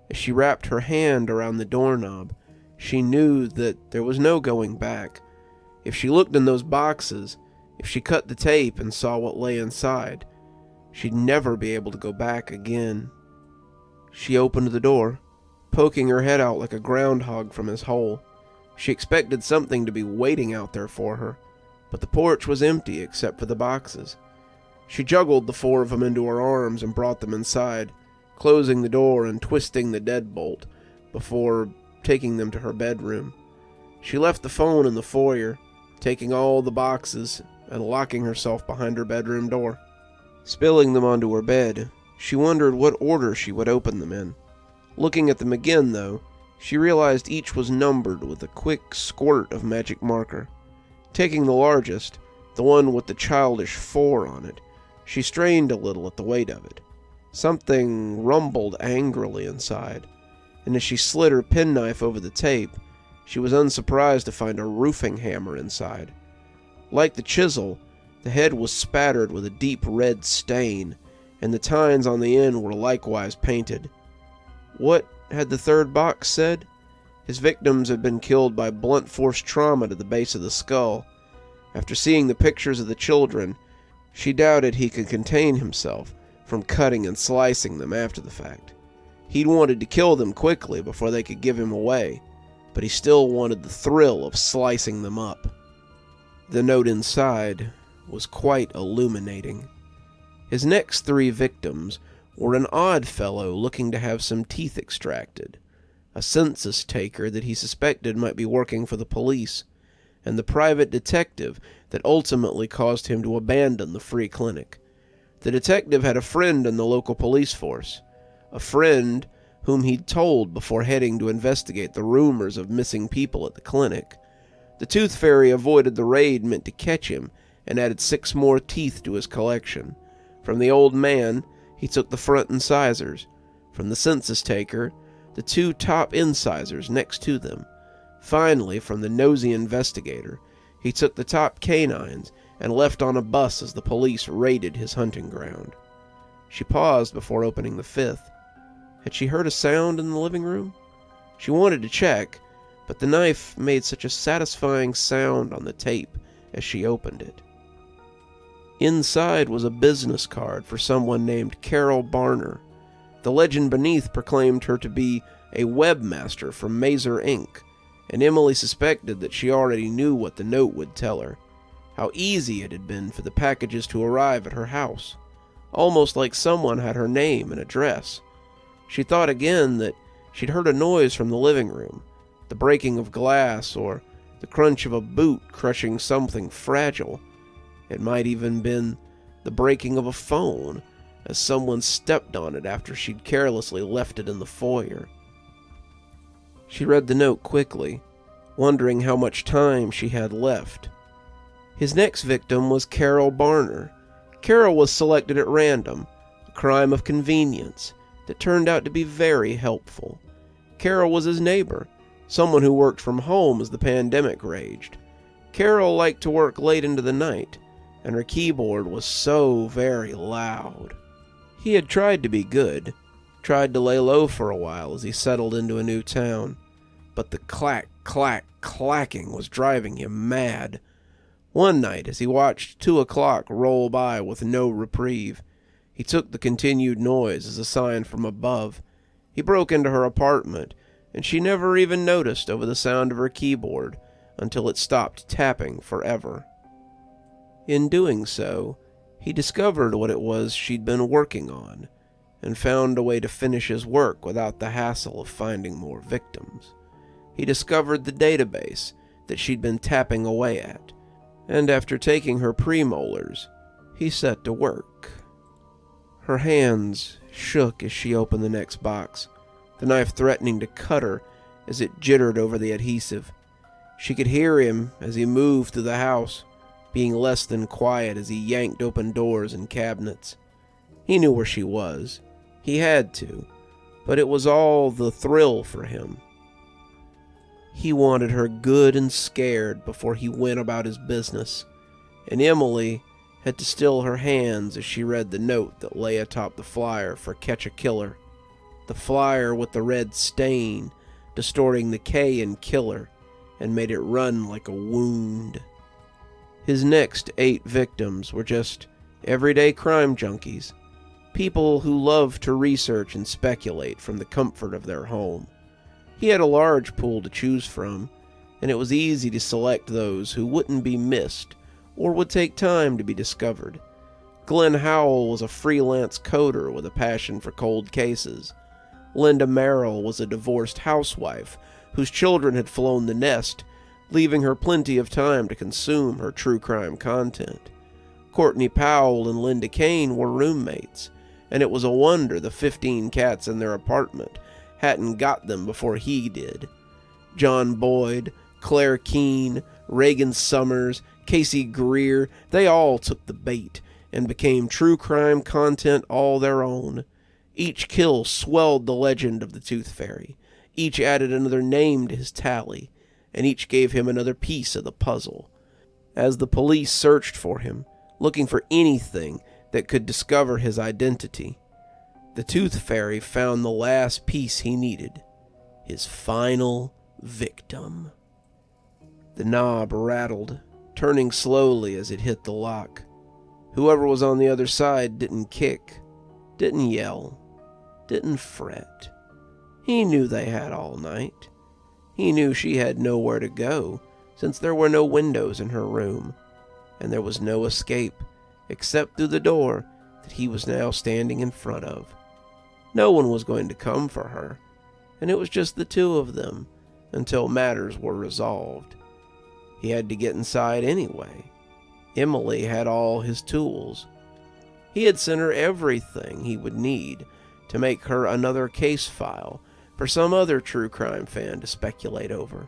As she wrapped her hand around the doorknob, she knew that there was no going back. If she looked in those boxes, if she cut the tape and saw what lay inside, she'd never be able to go back again. She opened the door, poking her head out like a groundhog from his hole. She expected something to be waiting out there for her, but the porch was empty except for the boxes. She juggled the 4 of them into her arms and brought them inside, closing the door and twisting the deadbolt before taking them to her bedroom. She left the phone in the foyer, taking all the boxes and locking herself behind her bedroom door. Spilling them onto her bed, she wondered what order she would open them in. Looking at them again, though, she realized each was numbered with a quick squirt of magic marker. Taking the largest, the one with the childish 4 on it, she strained a little at the weight of it. Something rumbled angrily inside, and as she slid her penknife over the tape, she was unsurprised to find a roofing hammer inside. Like the chisel, the head was spattered with a deep red stain, and the tines on the end were likewise painted. What had the 3rd box said? His victims had been killed by blunt force trauma to the base of the skull. After seeing the pictures of the children, she doubted he could contain himself from cutting and slicing them after the fact. He'd wanted to kill them quickly before they could give him away, but he still wanted the thrill of slicing them up. The note inside was quite illuminating. His next 3 victims were an odd fellow looking to have some teeth extracted, a census taker that he suspected might be working for the police, and the private detective that ultimately caused him to abandon the free clinic. The detective had a friend in the local police force, a friend whom he'd told before heading to investigate the rumors of missing people at the clinic. The Tooth Fairy avoided the raid meant to catch him and added 6 more teeth to his collection. From the old man, he took the front incisors. From the census taker, the 2 top incisors next to them. Finally, from the nosy investigator, he took the top canines and left on a bus as the police raided his hunting ground. She paused before opening the fifth. Had she heard a sound in the living room? She wanted to check, but the knife made such a satisfying sound on the tape as she opened it. Inside was a business card for someone named Carol Barner. The legend beneath proclaimed her to be a webmaster from Mazer Inc., and Emily suspected that she already knew what the note would tell her, how easy it had been for the packages to arrive at her house, almost like someone had her name and address. She thought again that she'd heard a noise from the living room, the breaking of glass or the crunch of a boot crushing something fragile. It might even been the breaking of a phone, as someone stepped on it after she'd carelessly left it in the foyer. She read the note quickly, wondering how much time she had left. His next victim was Carol Barner. Carol was selected at random, a crime of convenience that turned out to be very helpful. Carol was his neighbor, someone who worked from home as the pandemic raged. Carol liked to work late into the night, and her keyboard was so very loud. He had tried to be good, tried to lay low for a while as he settled into a new town, but the clack, clack, clacking was driving him mad. One night, as he watched 2 o'clock roll by with no reprieve, he took the continued noise as a sign from above. He broke into her apartment, and she never even noticed over the sound of her keyboard until it stopped tapping forever. In doing so, he discovered what it was she'd been working on, and found a way to finish his work without the hassle of finding more victims. He discovered the database that she'd been tapping away at, and after taking her premolars, he set to work. Her hands shook as she opened the next box, the knife threatening to cut her as it jittered over the adhesive. She could hear him as he moved through the house, being less than quiet as he yanked open doors and cabinets. He knew where she was. He had to, but it was all the thrill for him. He wanted her good and scared before he went about his business, and Emily had to still her hands as she read the note that lay atop the flyer for Catch a Killer. The flyer with the red stain distorting the K in killer and made it run like a wound. His next 8 victims were just everyday crime junkies, people who loved to research and speculate from the comfort of their home. He had a large pool to choose from, and it was easy to select those who wouldn't be missed or would take time to be discovered. Glenn Howell was a freelance coder with a passion for cold cases. Linda Merrill was a divorced housewife whose children had flown the nest, leaving her plenty of time to consume her true crime content. Courtney Powell and Linda Kane were roommates, and it was a wonder the 15 cats in their apartment hadn't got them before he did. John Boyd, Claire Keene, Reagan Summers, Casey Greer, they all took the bait and became true crime content all their own. Each kill swelled the legend of the Tooth Fairy. Each added another name to his tally, and each gave him another piece of the puzzle. As the police searched for him, looking for anything that could discover his identity, the Tooth Fairy found the last piece he needed, his final victim. The knob rattled, turning slowly as it hit the lock. Whoever was on the other side didn't kick, didn't yell, didn't fret. He knew they had all night. He knew she had nowhere to go, since there were no windows in her room, and there was no escape except through the door that he was now standing in front of. No one was going to come for her, and it was just the two of them until matters were resolved. He had to get inside anyway. Emily had all his tools. He had sent her everything he would need to make her another case file for some other true crime fan to speculate over.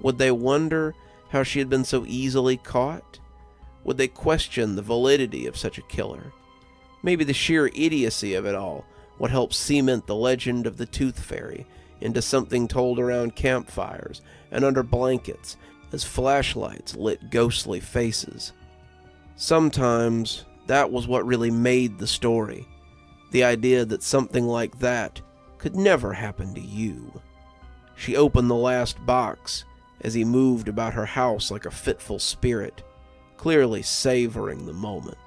Would they wonder how she had been so easily caught? Would they question the validity of such a killer? Maybe the sheer idiocy of it all would help cement the legend of the Tooth Fairy into something told around campfires and under blankets as flashlights lit ghostly faces. Sometimes that was what really made the story, the idea that something like that could never happen to you. She opened the last box as he moved about her house like a fitful spirit, clearly savoring the moment.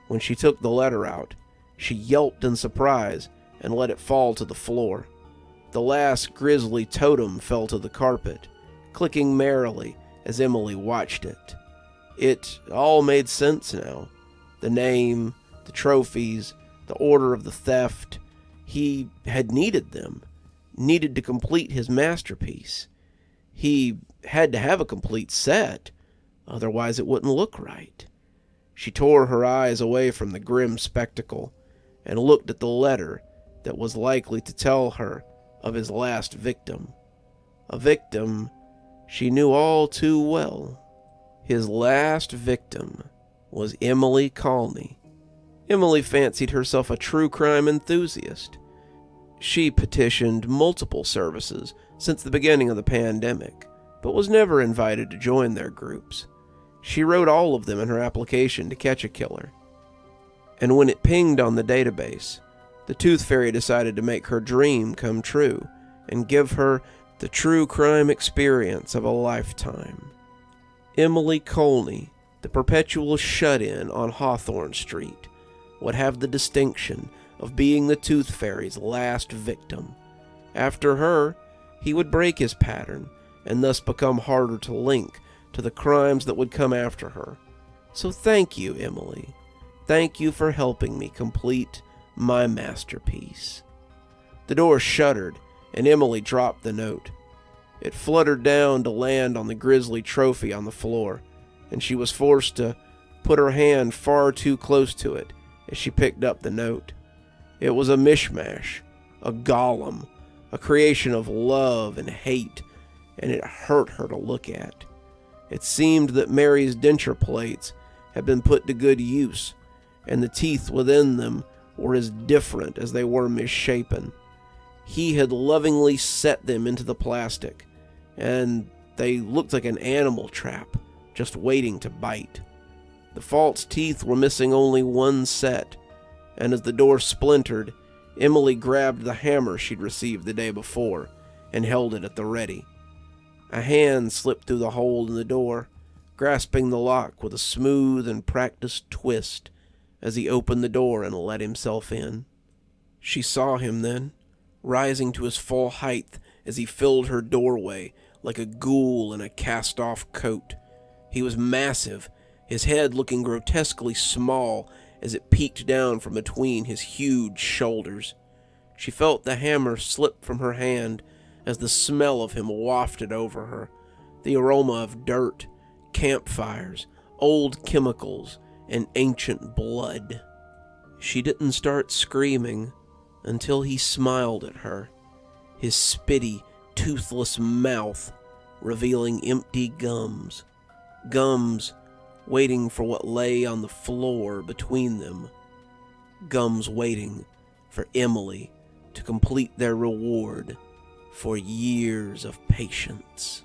When she took the letter out, she yelped in surprise and let it fall to the floor. The last grisly totem fell to the carpet, clicking merrily as Emily watched it. It all made sense now. The name, the trophies, the order of the theft. He had needed them, needed to complete his masterpiece. He had to have a complete set, otherwise it wouldn't look right. She tore her eyes away from the grim spectacle and looked at the letter that was likely to tell her of his last victim. A victim she knew all too well. His last victim was Emily Colney. Emily fancied herself a true crime enthusiast. She petitioned multiple services since the beginning of the pandemic, but was never invited to join their groups. She wrote all of them in her application to catch a killer. And when it pinged on the database, the Tooth Fairy decided to make her dream come true and give her the true crime experience of a lifetime. Emily Colney, the perpetual shut-in on Hawthorne Street, would have the distinction of being the Tooth Fairy's last victim. After her, he would break his pattern and thus become harder to link to the crimes that would come after her. So thank you, Emily. Thank you for helping me complete my masterpiece. The door shuddered, and Emily dropped the note. It fluttered down to land on the grisly trophy on the floor, and she was forced to put her hand far too close to it as she picked up the note. It was a mishmash, a golem, a creation of love and hate, and it hurt her to look at. It seemed that Mary's denture plates had been put to good use, and the teeth within them were as different as they were misshapen. He had lovingly set them into the plastic, and they looked like an animal trap, just waiting to bite. The false teeth were missing only one set, and as the door splintered, Emily grabbed the hammer she'd received the day before and held it at the ready. A hand slipped through the hole in the door, grasping the lock with a smooth and practiced twist as he opened the door and let himself in. She saw him then, rising to his full height as he filled her doorway like a ghoul in a cast-off coat. He was massive, his head looking grotesquely small as it peeked down from between his huge shoulders. She felt the hammer slip from her hand as the smell of him wafted over her, the aroma of dirt, campfires, old chemicals, and ancient blood. She didn't start screaming until he smiled at her, his spitty, toothless mouth revealing empty gums waiting for what lay on the floor between them, gums waiting for Emily to complete their reward for years of patience.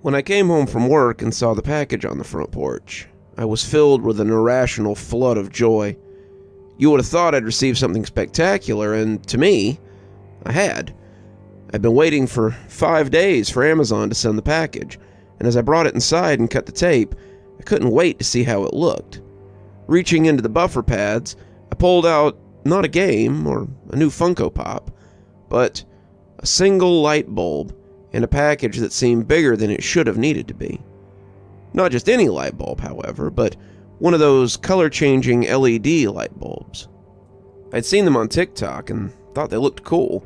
When I came home from work and saw the package on the front porch, I was filled with an irrational flood of joy. You would have thought I'd received something spectacular, and to me, I had. I'd been waiting for 5 days for Amazon to send the package, and as I brought it inside and cut the tape, I couldn't wait to see how it looked. Reaching into the buffer pads, I pulled out not a game or a new Funko Pop, but a single light bulb and a package that seemed bigger than it should have needed to be. Not just any light bulb, however, but one of those color-changing LED light bulbs. I'd seen them on TikTok and thought they looked cool.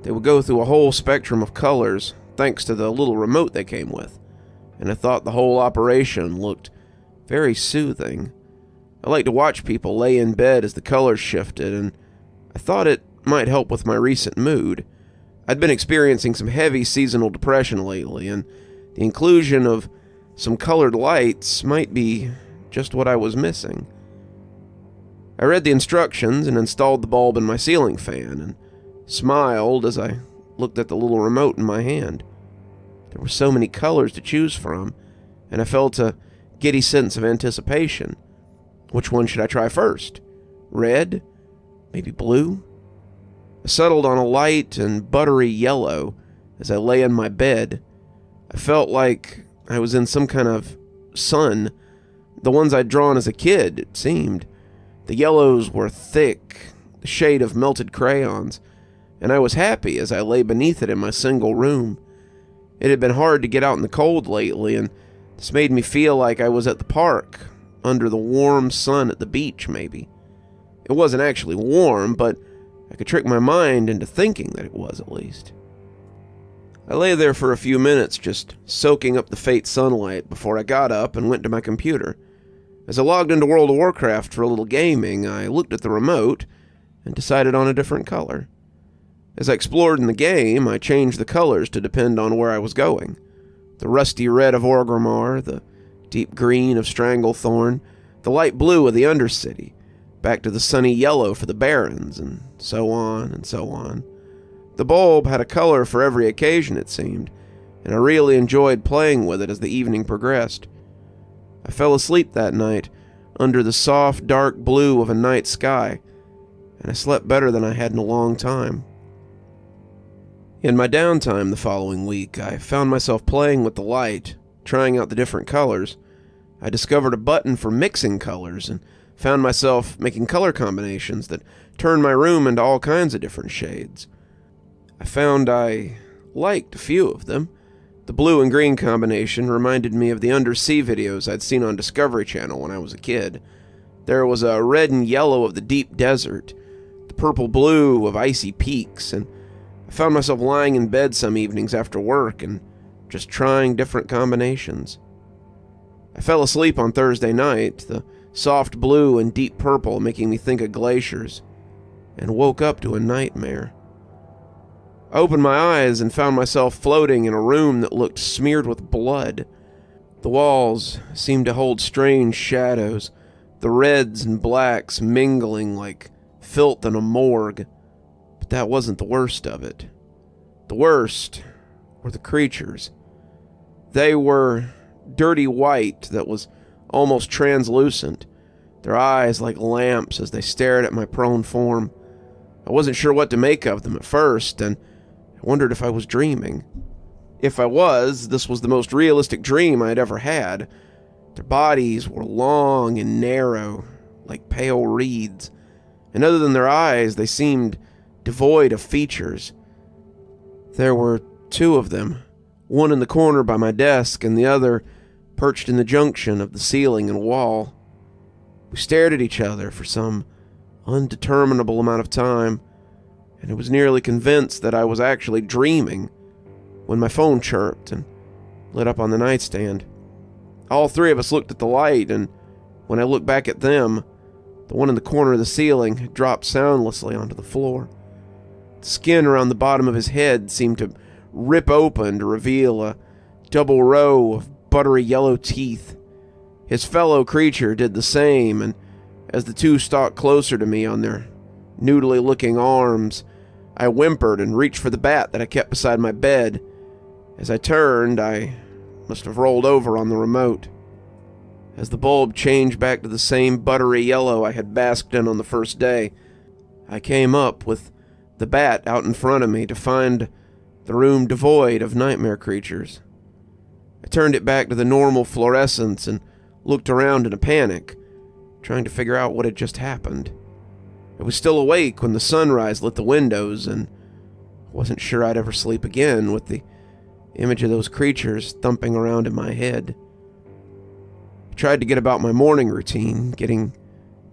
They would go through a whole spectrum of colors thanks to the little remote they came with, and I thought the whole operation looked very soothing. I like to watch people lay in bed as the colors shifted, and I thought it might help with my recent mood. I'd been experiencing some heavy seasonal depression lately, and the inclusion of some colored lights might be just what I was missing. I read the instructions and installed the bulb in my ceiling fan and smiled as I looked at the little remote in my hand. There were so many colors to choose from, and I felt a giddy sense of anticipation. Which one should I try first? Red? Maybe blue? I settled on a light and buttery yellow as I lay in my bed. I felt like I was in some kind of sun, the ones I'd drawn as a kid, it seemed. The yellows were thick, the shade of melted crayons, and I was happy as I lay beneath it in my single room. It had been hard to get out in the cold lately, and this made me feel like I was at the park, under the warm sun at the beach, maybe. It wasn't actually warm, but I could trick my mind into thinking that it was, at least. I lay there for a few minutes, just soaking up the faint sunlight before I got up and went to my computer. As I logged into World of Warcraft for a little gaming, I looked at the remote and decided on a different color. As I explored in the game, I changed the colors to depend on where I was going. The rusty red of Orgrimmar, the deep green of Stranglethorn, the light blue of the Undercity, back to the sunny yellow for the Barrens, and so on and so on. The bulb had a color for every occasion, it seemed, and I really enjoyed playing with it as the evening progressed. I fell asleep that night under the soft, dark blue of a night sky, and I slept better than I had in a long time. In my downtime the following week, I found myself playing with the light, trying out the different colors. I discovered a button for mixing colors and found myself making color combinations that turned my room into all kinds of different shades. I found I liked a few of them. The blue and green combination reminded me of the undersea videos I'd seen on Discovery Channel when I was a kid. There was a red and yellow of the deep desert, the purple-blue of icy peaks, and I found myself lying in bed some evenings after work and just trying different combinations. I fell asleep on Thursday night, the soft blue and deep purple making me think of glaciers, and woke up to a nightmare. I opened my eyes and found myself floating in a room that looked smeared with blood. The walls seemed to hold strange shadows, the reds and blacks mingling like filth in a morgue. But that wasn't the worst of it. The worst were the creatures. They were dirty white that was almost translucent, their eyes like lamps as they stared at my prone form. I wasn't sure what to make of them at first, and I wondered if I was dreaming. If I was, this was the most realistic dream I had ever had. Their bodies were long and narrow, like pale reeds, and other than their eyes, they seemed devoid of features. There were two of them, one in the corner by my desk and the other perched in the junction of the ceiling and wall. We stared at each other for some undeterminable amount of time, and I was nearly convinced that I was actually dreaming when my phone chirped and lit up on the nightstand. All three of us looked at the light, and when I looked back at them, the one in the corner of the ceiling had dropped soundlessly onto the floor. The skin around the bottom of his head seemed to rip open to reveal a double row of buttery yellow teeth. His fellow creature did the same, and as the two stalked closer to me on their noodly-looking arms, I whimpered and reached for the bat that I kept beside my bed. As I turned, I must have rolled over on the remote. As the bulb changed back to the same buttery yellow I had basked in on the first day, I came up with the bat out in front of me to find the room devoid of nightmare creatures. I turned it back to the normal fluorescence and looked around in a panic, trying to figure out what had just happened. I was still awake when the sunrise lit the windows, and I wasn't sure I'd ever sleep again with the image of those creatures thumping around in my head. I tried to get about my morning routine, getting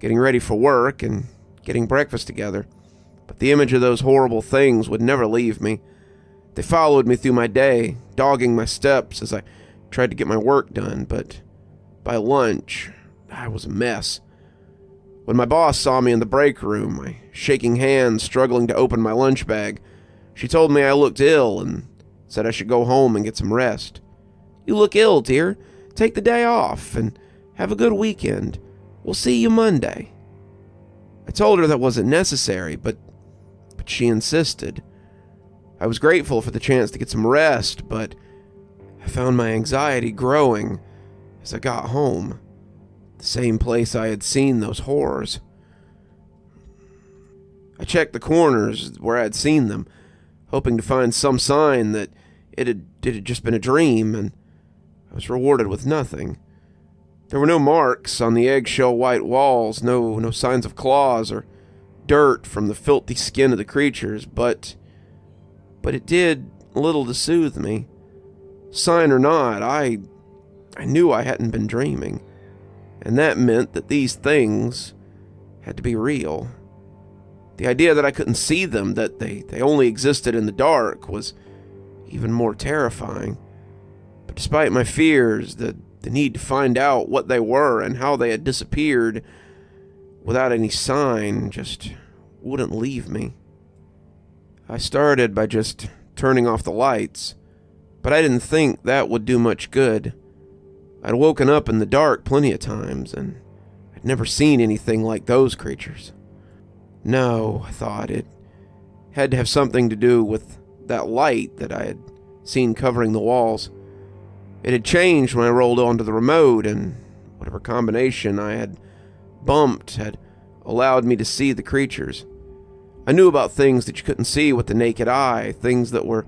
ready for work and getting breakfast together, but the image of those horrible things would never leave me. They followed me through my day, dogging my steps as I tried to get my work done, but by lunch, I was a mess. When my boss saw me in the break room, my shaking hands struggling to open my lunch bag, she told me I looked ill and said I should go home and get some rest. "You look ill, dear. Take the day off and Have a good weekend. We'll see you Monday." I told her that wasn't necessary, but she insisted. I was grateful for the chance to get some rest, but I found my anxiety growing as I got home, the same place I had seen those horrors. I checked the corners where I had seen them, hoping to find some sign that it had just been a dream, and I was rewarded with nothing. There were no marks on the eggshell white walls, no signs of claws or dirt from the filthy skin of the creatures, but it did little to soothe me. Sign or not, I knew I hadn't been dreaming, and that meant that these things had to be real. The idea that I couldn't see them, that they only existed in the dark, was even more terrifying. But despite my fears, the need to find out what they were and how they had disappeared without any sign just wouldn't leave me. I started by just turning off the lights, but I didn't think that would do much good. I'd woken up in the dark plenty of times, and I'd never seen anything like those creatures. No, I thought, it had to have something to do with that light that I had seen covering the walls. It had changed when I rolled onto the remote, and whatever combination I had bumped had allowed me to see the creatures. I knew about things that you couldn't see with the naked eye, things that were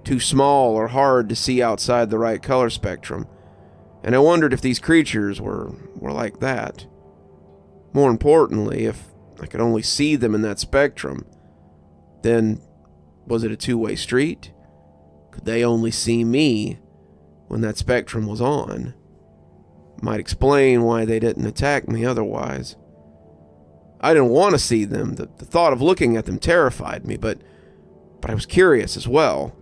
too small or hard to see outside the right color spectrum, and I wondered if these creatures were like that. More importantly, if I could only see them in that spectrum, then was it a two-way street? Could they only see me when that spectrum was on? Might explain why they didn't attack me otherwise. I didn't want to see them. The thought of looking at them terrified me, but I was curious as well.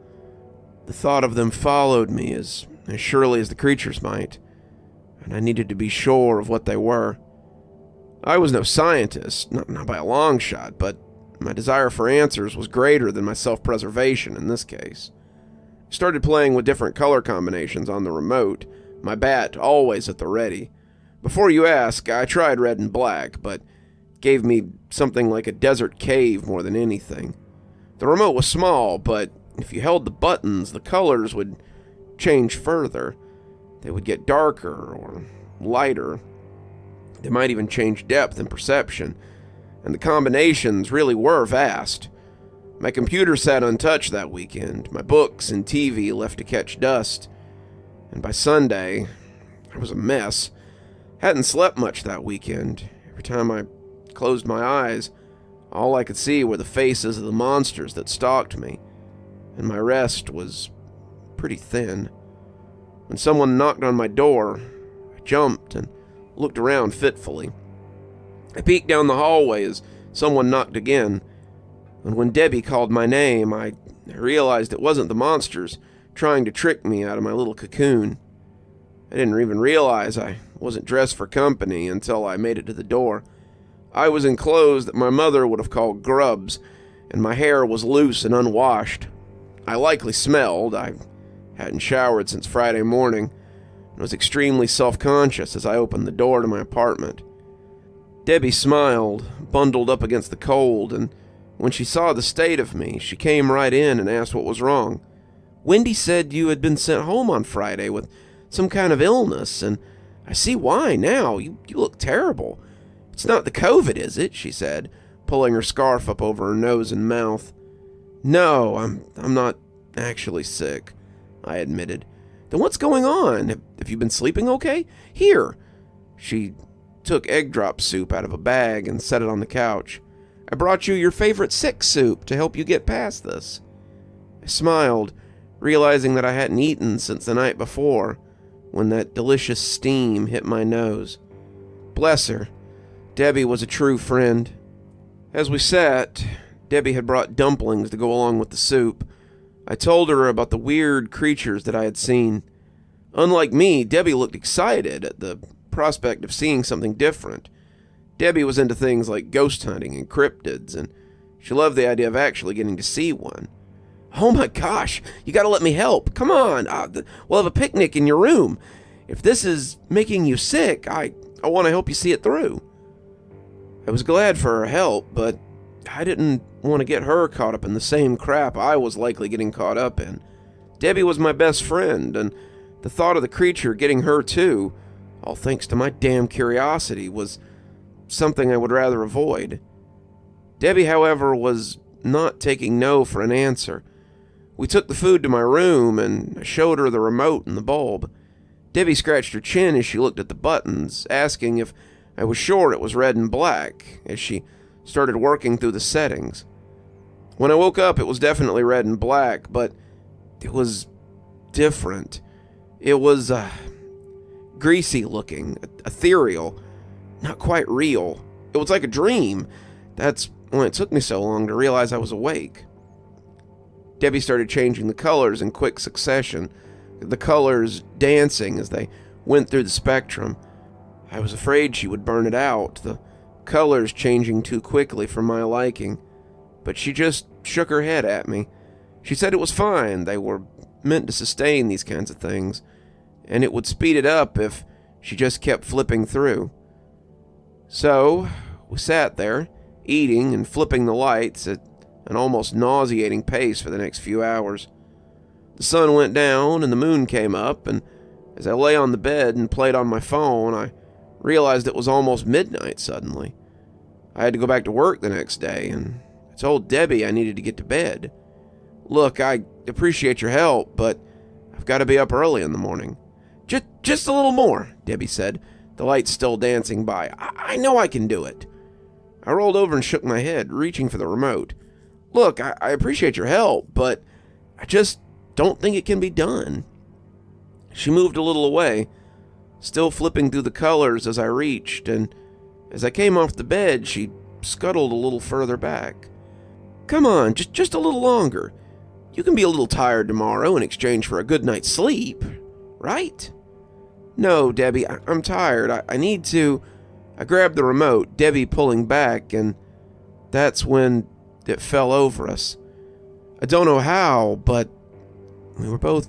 The thought of them followed me as surely as the creatures might, and I needed to be sure of what they were. I was no scientist, not by a long shot, but my desire for answers was greater than my self-preservation in this case. I started playing with different color combinations on the remote, my bat always at the ready. Before you ask, I tried red and black, but it gave me something like a desert cave more than anything. The remote was small, but if you held the buttons, the colors would change further. They would get darker or lighter. They might even change depth and perception, and the combinations really were vast. My computer sat untouched that weekend, my books and TV left to catch dust, and by Sunday, I was a mess. Hadn't slept much that weekend. Every time I closed my eyes, all I could see were the faces of the monsters that stalked me, and my rest was pretty thin. When someone knocked on my door, I jumped and looked around fitfully. I peeked down the hallway as someone knocked again, and when Debbie called my name, I realized it wasn't the monsters trying to trick me out of my little cocoon. I didn't even realize I wasn't dressed for company until I made it to the door. I was in clothes that my mother would have called grubs, and my hair was loose and unwashed. I likely smelled. I hadn't showered since Friday morning, and was extremely self-conscious as I opened the door to my apartment. Debbie smiled, bundled up against the cold, and when she saw the state of me, she came right in and asked what was wrong. "Wendy said you had been sent home on Friday with some kind of illness, and I see why now. You look terrible. It's not the COVID, is it?" she said, pulling her scarf up over her nose and mouth. "No, I'm not actually sick," I admitted. "Then what's going on? Have you been sleeping okay? Here." She took egg drop soup out of a bag and set it on the couch. "I brought you your favorite sick soup to help you get past this." I smiled, realizing that I hadn't eaten since the night before, when that delicious steam hit my nose. Bless her. Debbie was a true friend. As we sat, Debbie had brought dumplings to go along with the soup. I told her about the weird creatures that I had seen. Unlike me, Debbie looked excited at the prospect of seeing something different. Debbie was into things like ghost hunting and cryptids, and she loved the idea of actually getting to see one. "Oh my gosh, you gotta let me help. Come on, we'll have a picnic in your room. If this is making you sick, I want to help you see it through." I was glad for her help, but I didn't want to get her caught up in the same crap I was likely getting caught up in. Debbie was my best friend, and the thought of the creature getting her too, all thanks to my damn curiosity, was something I would rather avoid. Debbie, however, was not taking no for an answer. We took the food to my room, and I showed her the remote and the bulb. Debbie scratched her chin as she looked at the buttons, asking if I was sure it was red and black, as she started working through the settings. When I woke up, it was definitely red and black, but it was different. It was greasy looking, ethereal, not quite real. It was like a dream. That's why it took me so long to realize I was awake. Debbie started changing the colors in quick succession, the colors dancing as they went through the spectrum. I was afraid she would burn it out, the colors changing too quickly for my liking, but she just shook her head at me. She said it was fine, they were meant to sustain these kinds of things, and it would speed it up if she just kept flipping through. So, we sat there, eating and flipping the lights at an almost nauseating pace for the next few hours. The sun went down and the moon came up, and as I lay on the bed and played on my phone, I realized it was almost midnight suddenly. I had to go back to work the next day, and I told Debbie I needed to get to bed. "Look, I appreciate your help, but I've got to be up early in the morning." Just a little more," Debbie said, the lights still dancing by. I know I can do it." I rolled over and shook my head, reaching for the remote. "Look, I appreciate your help, but I just don't think it can be done." She moved a little away, still flipping through the colors as I reached, and as I came off the bed, she scuttled a little further back. "Come on, just a little longer. You can be a little tired tomorrow in exchange for a good night's sleep, right?" "No, Debbie, I'm tired. I need to..." I grabbed the remote, Debbie pulling back, and that's when it fell over us. I don't know how, but we were both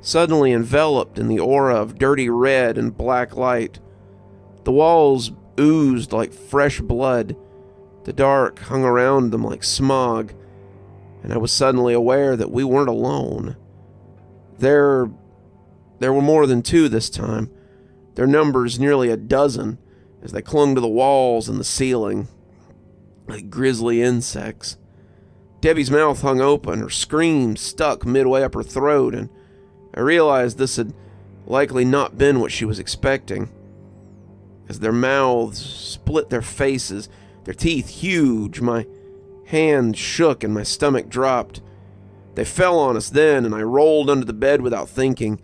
suddenly enveloped in the aura of dirty red and black light. The walls oozed like fresh blood. The dark hung around them like smog, and I was suddenly aware that we weren't alone. There were more than two this time, their numbers nearly a dozen, as they clung to the walls and the ceiling, like grisly insects. Debbie's mouth hung open, her scream stuck midway up her throat, and I realized this had likely not been what she was expecting. As their mouths split their faces, their teeth huge, my hand shook and my stomach dropped. They fell on us then, and I rolled under the bed without thinking.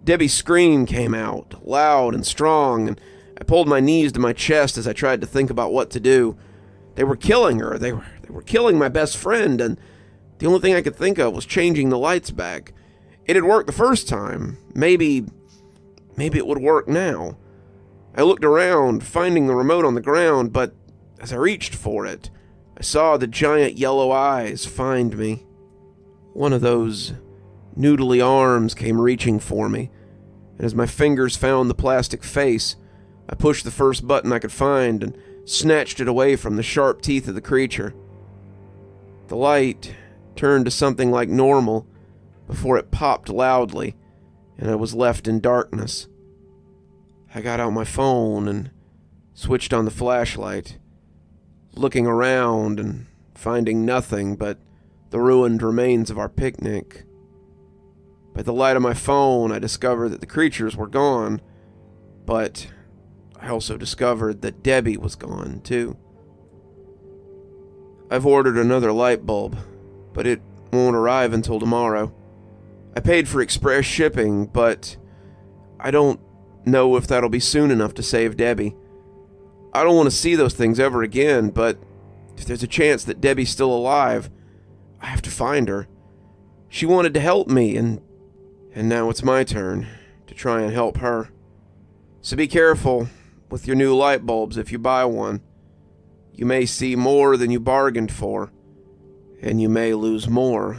Debbie's scream came out, loud and strong, and I pulled my knees to my chest as I tried to think about what to do. They were killing her. They were killing my best friend, and the only thing I could think of was changing the lights back. It had worked the first time. Maybe it would work now. I looked around, finding the remote on the ground, but as I reached for it, I saw the giant yellow eyes find me. One of those noodly arms came reaching for me, and as my fingers found the plastic face, I pushed the first button I could find and snatched it away from the sharp teeth of the creature. The light turned to something like normal before it popped loudly, and I was left in darkness. I got out my phone and switched on the flashlight, looking around and finding nothing but the ruined remains of our picnic. By the light of my phone, I discovered that the creatures were gone, but I also discovered that Debbie was gone, too. I've ordered another light bulb, but it won't arrive until tomorrow. I paid for express shipping, but I don't know if that'll be soon enough to save Debbie. I don't want to see those things ever again, but if there's a chance that Debbie's still alive, I have to find her. She wanted to help me, and now it's my turn to try and help her. So be careful with your new light bulbs if you buy one. You may see more than you bargained for, and you may lose more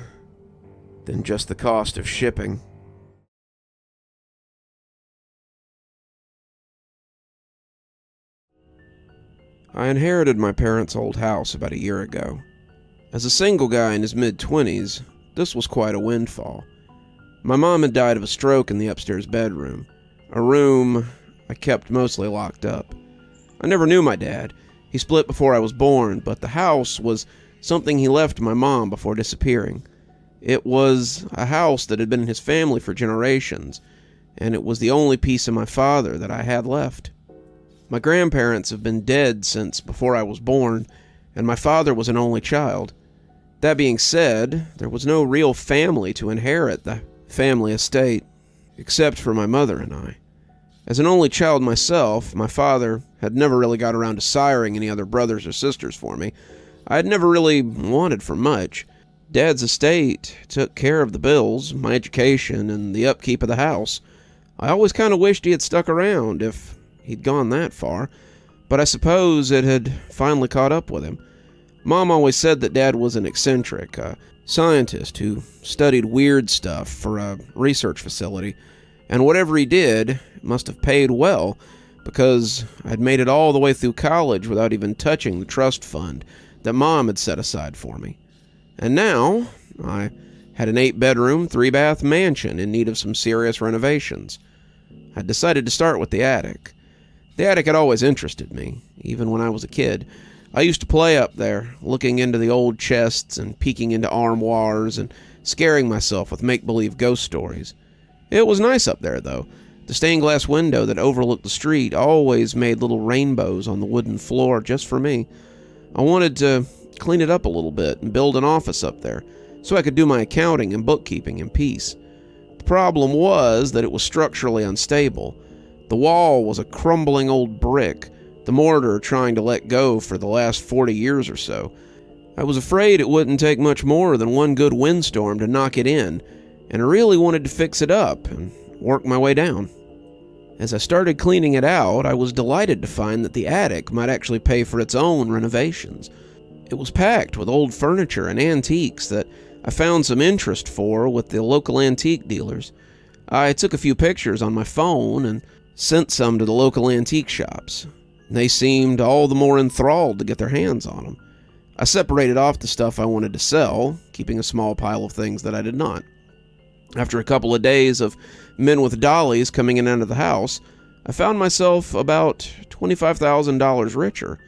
than just the cost of shipping. I inherited my parents' old house about a year ago. As a single guy in his mid-20s, this was quite a windfall. My mom had died of a stroke in the upstairs bedroom, a room I kept mostly locked up. I never knew my dad. He split before I was born, but the house was something he left to my mom before disappearing. It was a house that had been in his family for generations, and it was the only piece of my father that I had left. My grandparents have been dead since before I was born, and my father was an only child. That being said, there was no real family to inherit the family estate, except for my mother and I. As an only child myself, my father had never really got around to siring any other brothers or sisters for me. I had never really wanted for much. Dad's estate took care of the bills, my education, and the upkeep of the house. I always kind of wished he had stuck around if he'd gone that far, but I suppose it had finally caught up with him. Mom always said that Dad was an eccentric, a scientist who studied weird stuff for a research facility, and whatever he did must have paid well, because I'd made it all the way through college without even touching the trust fund that Mom had set aside for me. And now, I had an 8-bedroom, 3-bath mansion in need of some serious renovations. I decided to start with the attic. The attic had always interested me, even when I was a kid. I used to play up there, looking into the old chests and peeking into armoires and scaring myself with make-believe ghost stories. It was nice up there, though. The stained glass window that overlooked the street always made little rainbows on the wooden floor just for me. I wanted to clean it up a little bit and build an office up there so I could do my accounting and bookkeeping in peace. The problem was that it was structurally unstable. The wall was a crumbling old brick, the mortar trying to let go for the last 40 years or so. I was afraid it wouldn't take much more than one good windstorm to knock it in, and I really wanted to fix it up and work my way down. As I started cleaning it out, I was delighted to find that the attic might actually pay for its own renovations. It was packed with old furniture and antiques that I found some interest for with the local antique dealers. I took a few pictures on my phone and sent some to the local antique shops. They seemed all the more enthralled to get their hands on them. I separated off the stuff I wanted to sell, keeping a small pile of things that I did not. After a couple of days of men with dollies coming in and out of the house, I found myself about $25,000 richer.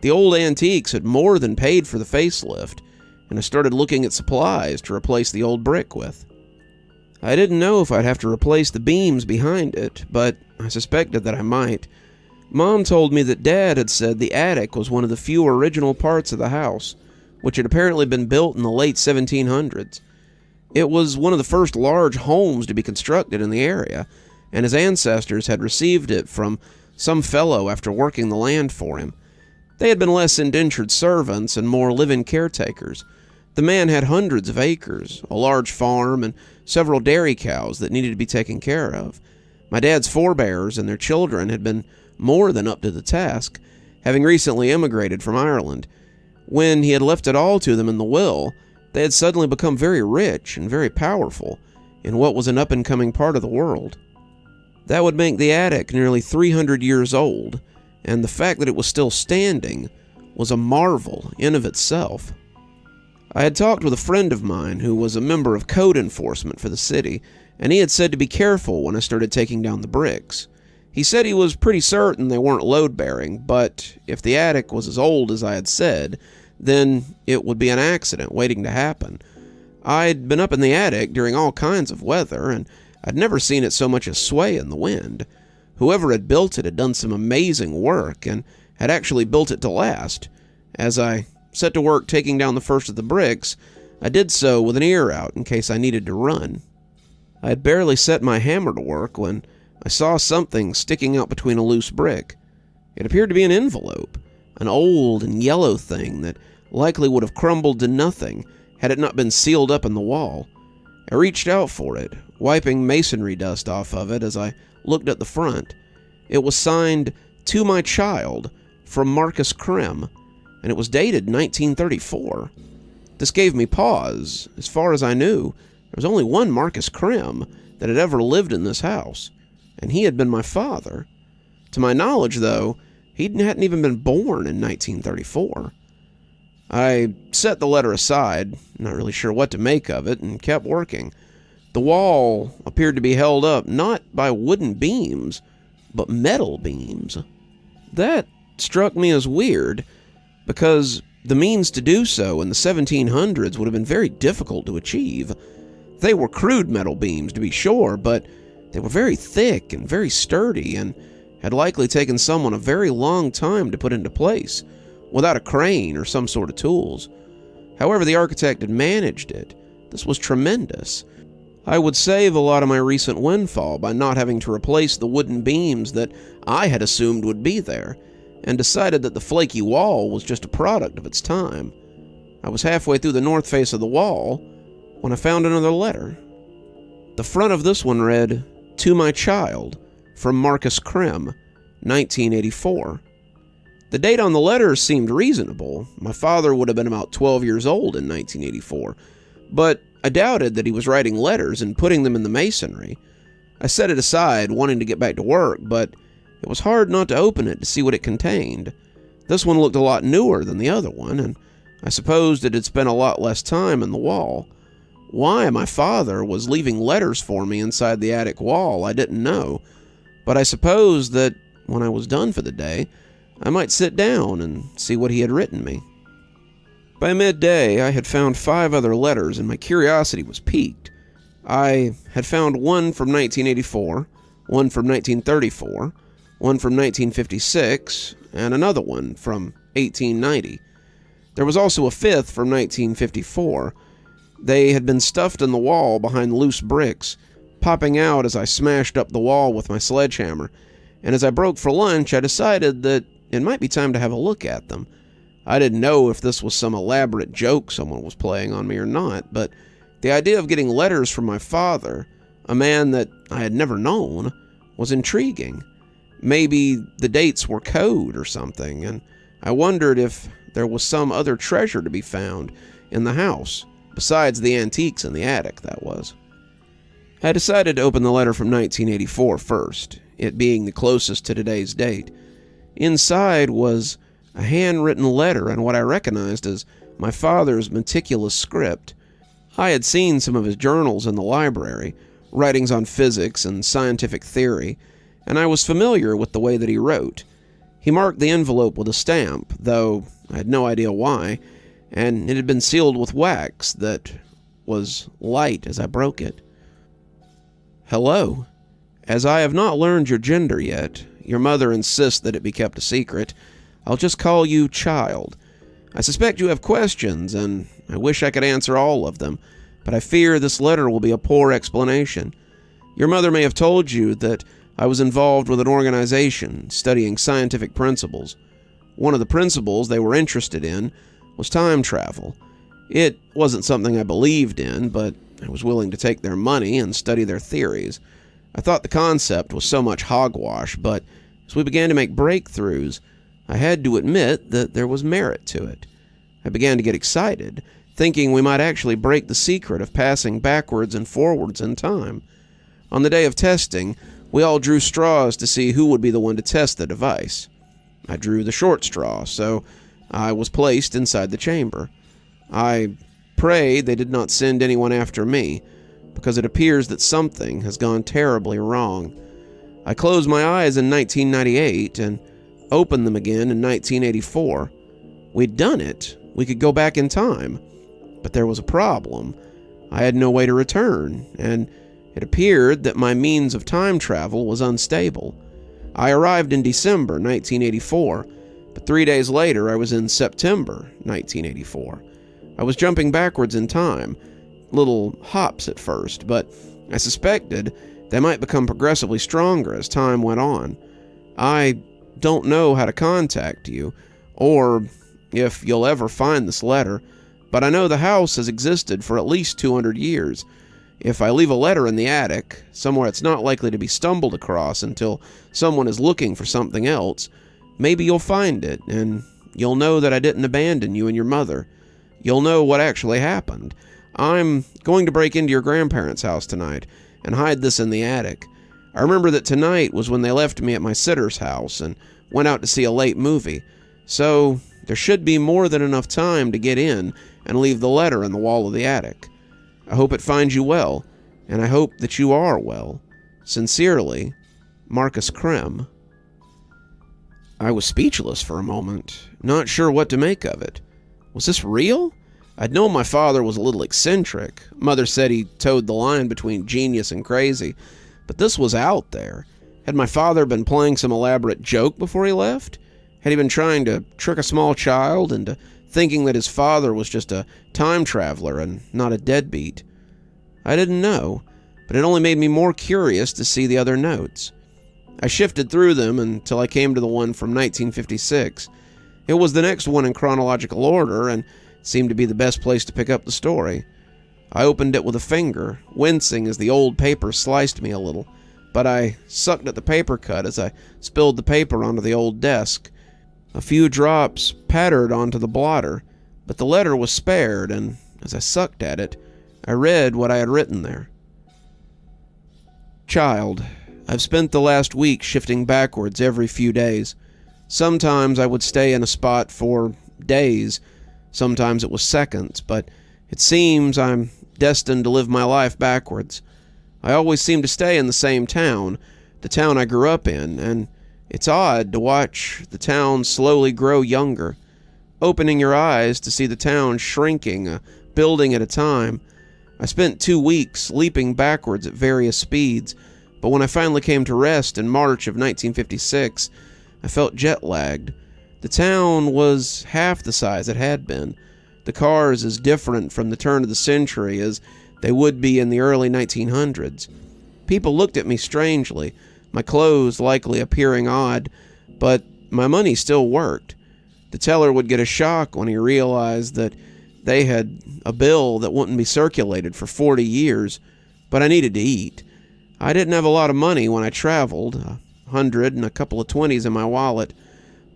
The old antiques had more than paid for the facelift, and I started looking at supplies to replace the old brick with. I didn't know if I'd have to replace the beams behind it, but I suspected that I might. Mom told me that Dad had said the attic was one of the few original parts of the house, which had apparently been built in the late 1700s. It was one of the first large homes to be constructed in the area, and his ancestors had received it from some fellow after working the land for him. They had been less indentured servants and more live-in caretakers. The man had hundreds of acres, a large farm, and several dairy cows that needed to be taken care of. My dad's forebears and their children had been more than up to the task, having recently immigrated from Ireland. When he had left it all to them in the will, they had suddenly become very rich and very powerful in what was an up-and-coming part of the world. That would make the attic nearly 300 years old, and the fact that it was still standing was a marvel in of itself. I had talked with a friend of mine who was a member of code enforcement for the city, and he had said to be careful when I started taking down the bricks. He said he was pretty certain they weren't load-bearing, but if the attic was as old as I had said, then it would be an accident waiting to happen. I'd been up in the attic during all kinds of weather, and I'd never seen it so much as sway in the wind. Whoever had built it had done some amazing work, and had actually built it to last. As I set to work taking down the first of the bricks, I did so with an ear out in case I needed to run. I had barely set my hammer to work when I saw something sticking out between a loose brick. It appeared to be an envelope, an old and yellow thing that likely would have crumbled to nothing had it not been sealed up in the wall. I reached out for it, wiping masonry dust off of it as I looked at the front. It was signed, "To my child," from Marcus Krim, and it was dated 1934. This gave me pause. As far as I knew, there was only one Marcus Krim that had ever lived in this house, and he had been my father. To my knowledge, though, He hadn't even been born in 1934. I set the letter aside, not really sure what to make of it, and kept working. The wall appeared to be held up not by wooden beams, but metal beams. That struck me as weird, because the means to do so in the 1700s would have been very difficult to achieve. They were crude metal beams, to be sure, but they were very thick and very sturdy, and had likely taken someone a very long time to put into place, without a crane or some sort of tools. However the architect had managed it, this was tremendous. I would save a lot of my recent windfall by not having to replace the wooden beams that I had assumed would be there, and decided that the flaky wall was just a product of its time. I was halfway through the north face of the wall when I found another letter. The front of this one read, "To my child, from Marcus Krim, 1984. The date on the letter seemed reasonable. My father would have been about 12 years old in 1984, but I doubted that he was writing letters and putting them in the masonry. I set it aside, wanting to get back to work, but it was hard not to open it to see what it contained. This one looked a lot newer than the other one, and I supposed it had spent a lot less time in the wall. Why my father was leaving letters for me inside the attic wall, I didn't know, but I supposed that when I was done for the day, I might sit down and see what he had written me. By midday, I had found 5 other letters, and my curiosity was piqued. I had found one from 1984, one from 1934, one from 1956, and another one from 1890. There was also a 5th from 1954. They had been stuffed in the wall behind loose bricks, popping out as I smashed up the wall with my sledgehammer, and as I broke for lunch, I decided that it might be time to have a look at them. I didn't know if this was some elaborate joke someone was playing on me or not, but the idea of getting letters from my father, a man that I had never known, was intriguing. Maybe the dates were code or something, and I wondered if there was some other treasure to be found in the house, besides the antiques in the attic, that was. I decided to open the letter from 1984 first, it being the closest to today's date. Inside was a handwritten letter and what I recognized as my father's meticulous script. I had seen some of his journals in the library, writings on physics and scientific theory, and I was familiar with the way that he wrote. He marked the envelope with a stamp, though I had no idea why, and it had been sealed with wax that was light as I broke it. Hello. As I have not learned your gender yet, your mother insists that it be kept a secret. I'll just call you Child. I suspect you have questions, and I wish I could answer all of them, but I fear this letter will be a poor explanation. Your mother may have told you that I was involved with an organization studying scientific principles. One of the principles they were interested in was time travel. It wasn't something I believed in, but I was willing to take their money and study their theories. I thought the concept was so much hogwash, but as we began to make breakthroughs, I had to admit that there was merit to it. I began to get excited, thinking we might actually break the secret of passing backwards and forwards in time. On the day of testing, we all drew straws to see who would be the one to test the device. I drew the short straw, so I was placed inside the chamber. I prayed they did not send anyone after me, because it appears that something has gone terribly wrong. I closed my eyes in 1998 and opened them again in 1984. We'd done it. We could go back in time. But there was a problem. I had no way to return, and it appeared that my means of time travel was unstable. I arrived in December 1984, but 3 days later I was in September 1984. I was jumping backwards in time, little hops at first, but I suspected they might become progressively stronger as time went on. I don't know how to contact you, or if you'll ever find this letter, but I know the house has existed for at least 200 years. If I leave a letter in the attic, somewhere it's not likely to be stumbled across until someone is looking for something else, maybe you'll find it, and you'll know that I didn't abandon you and your mother. You'll know what actually happened. I'm going to break into your grandparents' house tonight and hide this in the attic. I remember that tonight was when they left me at my sitter's house, and went out to see a late movie, so there should be more than enough time to get in and leave the letter in the wall of the attic. I hope it finds you well, and I hope that you are well. Sincerely, Marcus Krem. I was speechless for a moment, not sure what to make of it. Was this real? I'd known my father was a little eccentric. Mother said he towed the line between genius and crazy, but this was out there. Had my father been playing some elaborate joke before he left? Had he been trying to trick a small child into thinking that his father was just a time traveler and not a deadbeat? I didn't know, but it only made me more curious to see the other notes. I shifted through them until I came to the one from 1956. It was the next one in chronological order and seemed to be the best place to pick up the story. I opened it with a finger, wincing as the old paper sliced me a little, but I sucked at the paper cut as I spilled the paper onto the old desk. A few drops pattered onto the blotter, but the letter was spared, and as I sucked at it, I read what I had written there. Child, I've spent the last week shifting backwards every few days. Sometimes I would stay in a spot for days, sometimes it was seconds, but it seems I'm destined to live my life backwards. I always seem to stay in the same town, the town I grew up in, and it's odd to watch the town slowly grow younger, opening your eyes to see the town shrinking, a building at a time. I spent 2 weeks leaping backwards at various speeds, but when I finally came to rest in March of 1956, I felt jet-lagged. The town was half the size it had been. The cars as different from the turn of the century as they would be in the early 1900s. People looked at me strangely, my clothes likely appearing odd, but my money still worked. The teller would get a shock when he realized that they had a bill that wouldn't be circulated for 40 years, but I needed to eat. I didn't have a lot of money when I traveled, $100 and a couple of 20s in my wallet,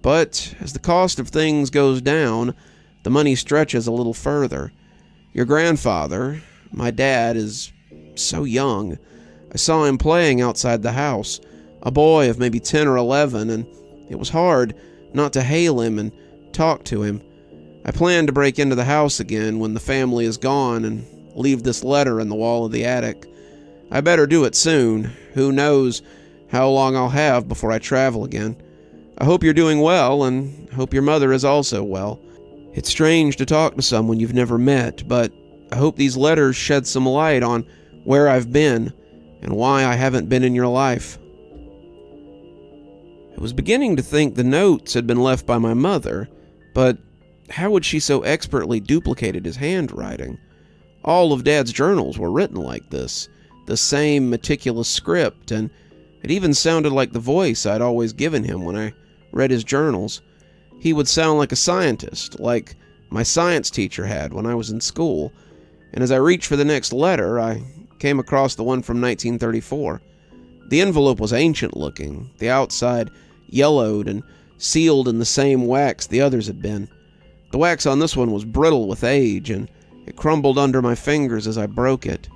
but as the cost of things goes down, the money stretches a little further. Your grandfather, my dad, is so young. I saw him playing outside the house, a boy of maybe 10 or 11, and it was hard not to hail him and talk to him. I plan to break into the house again when the family is gone and leave this letter in the wall of the attic. I better do it soon. Who knows how long I'll have before I travel again. I hope you're doing well, and hope your mother is also well. It's strange to talk to someone you've never met, but I hope these letters shed some light on where I've been and why I haven't been in your life. I was beginning to think the notes had been left by my mother, but how would she so expertly duplicated his handwriting? All of Dad's journals were written like this, the same meticulous script, and it even sounded like the voice I'd always given him when I read his journals. He would sound like a scientist, like my science teacher had when I was in school, and as I reached for the next letter, I came across the one from 1934. The envelope was ancient-looking, the outside yellowed and sealed in the same wax the others had been. The wax on this one was brittle with age, and it crumbled under my fingers as I broke it.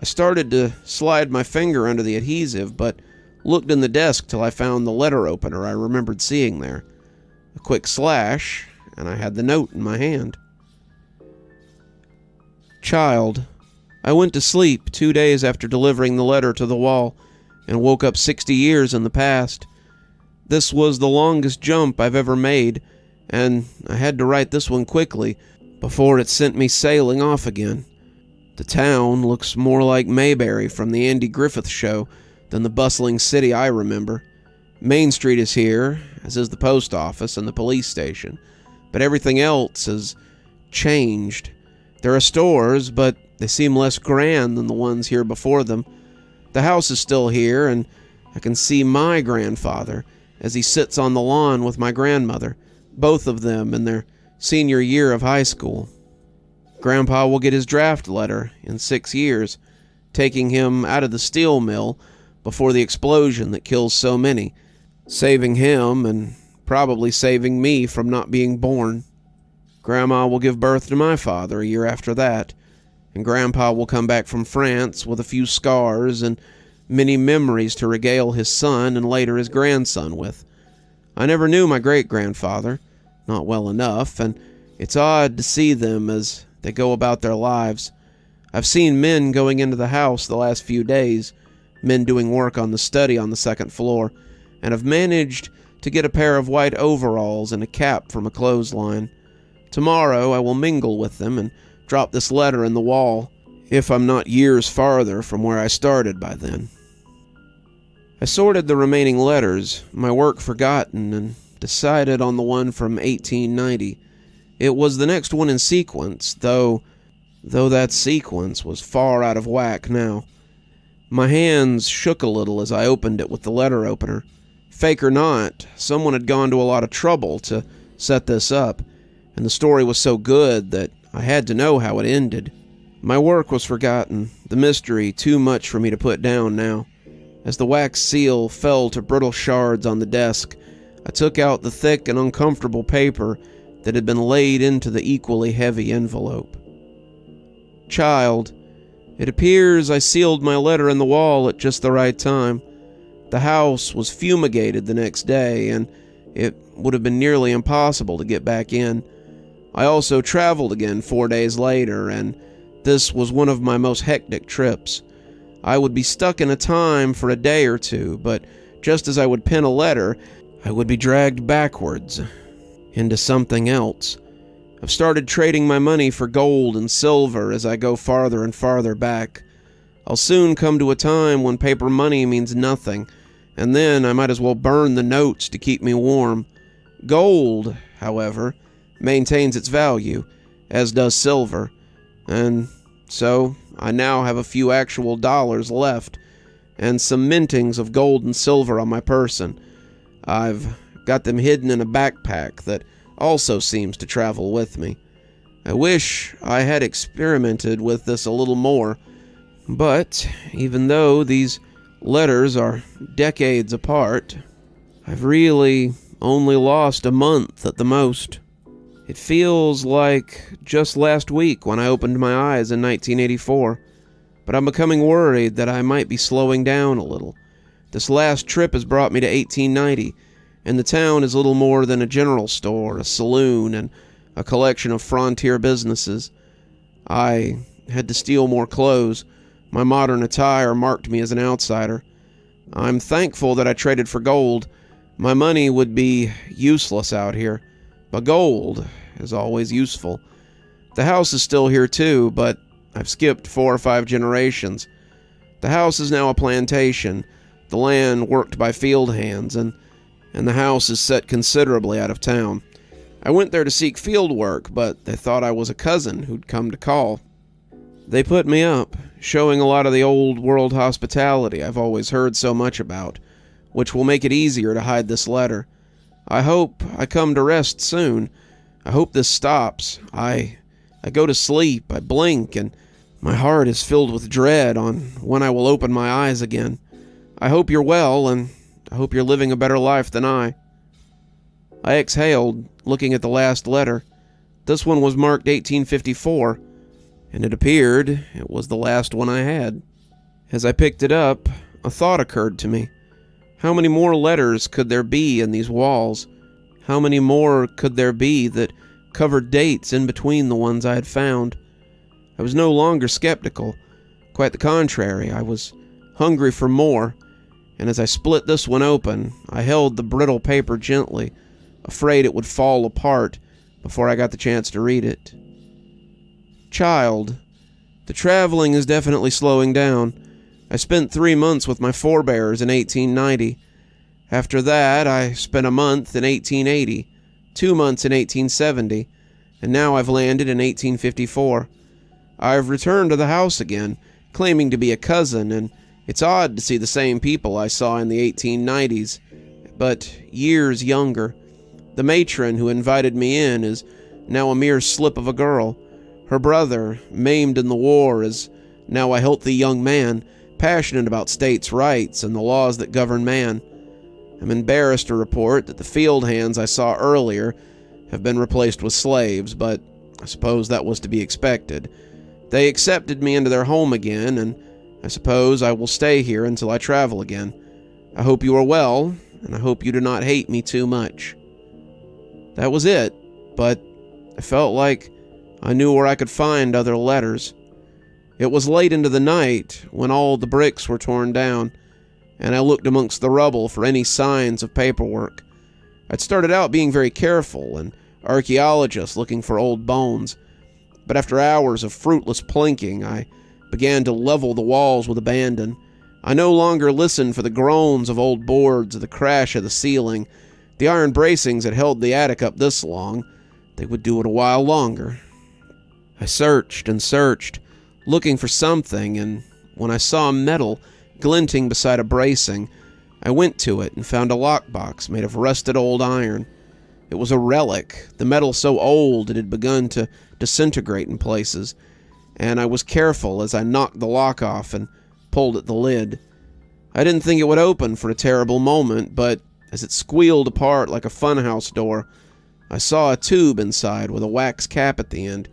I started to slide my finger under the adhesive, but looked in the desk till I found the letter opener I remembered seeing there. A quick slash, and I had the note in my hand. Child, I went to sleep 2 days after delivering the letter to the wall, and woke up 60 years in the past. This was the longest jump I've ever made, and I had to write this one quickly before it sent me sailing off again. The town looks more like Mayberry from the Andy Griffith Show than the bustling city I remember. Main Street is here, as is the post office and the police station, but everything else has changed. There are stores, but they seem less grand than the ones here before them. The house is still here, and I can see my grandfather as he sits on the lawn with my grandmother, both of them in their senior year of high school. Grandpa will get his draft letter in 6 years, taking him out of the steel mill before the explosion that kills so many, saving him and probably saving me from not being born. Grandma will give birth to my father a year after that, and Grandpa will come back from France with a few scars and many memories to regale his son and later his grandson with. I never knew my great-grandfather, not well enough, and it's odd to see them as they go about their lives. I've seen men going into the house the last few days, men doing work on the study on the second floor, and have managed to get a pair of white overalls and a cap from a clothesline. Tomorrow I will mingle with them and drop this letter in the wall, if I'm not years farther from where I started by then. I sorted the remaining letters, my work forgotten, and decided on the one from 1890. It was the next one in sequence, though that sequence was far out of whack now. My hands shook a little as I opened it with the letter opener. Fake or not, someone had gone to a lot of trouble to set this up, and the story was so good that I had to know how it ended. My work was forgotten, the mystery too much for me to put down now. As the wax seal fell to brittle shards on the desk, I took out the thick and uncomfortable paper that had been laid into the equally heavy envelope. Child, it appears I sealed my letter in the wall at just the right time. The house was fumigated the next day, and it would have been nearly impossible to get back in. I also traveled again 4 days later, and this was one of my most hectic trips. I would be stuck in a time for a day or two, but just as I would pen a letter, I would be dragged backwards into something else. I've started trading my money for gold and silver as I go farther and farther back. I'll soon come to a time when paper money means nothing, and then I might as well burn the notes to keep me warm. Gold, however, maintains its value, as does silver, and so I now have a few actual dollars left, and some mintings of gold and silver on my person. I've got them hidden in a backpack that also seems to travel with me. I wish I had experimented with this a little more, but even though these letters are decades apart, I've really only lost a month at the most. It feels like just last week when I opened my eyes in 1984, but I'm becoming worried that I might be slowing down a little. This last trip has brought me to 1890, and the town is little more than a general store, a saloon, and a collection of frontier businesses. I had to steal more clothes. My modern attire marked me as an outsider. I'm thankful that I traded for gold. My money would be useless out here, but gold is always useful. The house is still here too, but I've skipped 4 or 5 generations. The house is now a plantation, the land worked by field hands, and the house is set considerably out of town. I went there to seek field work, but they thought I was a cousin who'd come to call. They put me up, showing a lot of the old world hospitality I've always heard so much about, which will make it easier to hide this letter. I hope I come to rest soon. I hope this stops. I go to sleep, I blink, and my heart is filled with dread on when I will open my eyes again. I hope you're well, and I hope you're living a better life than I. I exhaled, looking at the last letter. This one was marked 1854, and it appeared it was the last one I had. As I picked it up, a thought occurred to me. How many more letters could there be in these walls? How many more could there be that covered dates in between the ones I had found? I was no longer skeptical. Quite the contrary, I was hungry for more, and as I split this one open, I held the brittle paper gently, afraid it would fall apart before I got the chance to read it. Child, the traveling is definitely slowing down. I spent 3 months with my forebears in 1890. After that, I spent a month in 1880, 2 months in 1870, and now I've landed in 1854. I've returned to the house again, claiming to be a cousin, and it's odd to see the same people I saw in the 1890s, but years younger. The matron who invited me in is now a mere slip of a girl. Her brother, maimed in the war, is now a healthy young man, passionate about states' rights and the laws that govern man. I'm embarrassed to report that the field hands I saw earlier have been replaced with slaves, but I suppose that was to be expected. They accepted me into their home again, and I suppose I will stay here until I travel again. I hope you are well, and I hope you do not hate me too much." That was it, but I felt like I knew where I could find other letters. It was late into the night when all the bricks were torn down, and I looked amongst the rubble for any signs of paperwork. I'd started out being very careful, an archaeologist looking for old bones, but after hours of fruitless plinking, I began to level the walls with abandon. I no longer listened for the groans of old boards or the crash of the ceiling. The iron bracings had held the attic up this long. They would do it a while longer. I searched and searched, looking for something, and when I saw metal glinting beside a bracing, I went to it and found a lockbox made of rusted old iron. It was a relic, the metal so old it had begun to disintegrate in places, and I was careful as I knocked the lock off and pulled at the lid. I didn't think it would open for a terrible moment, but as it squealed apart like a funhouse door, I saw a tube inside with a wax cap at the end.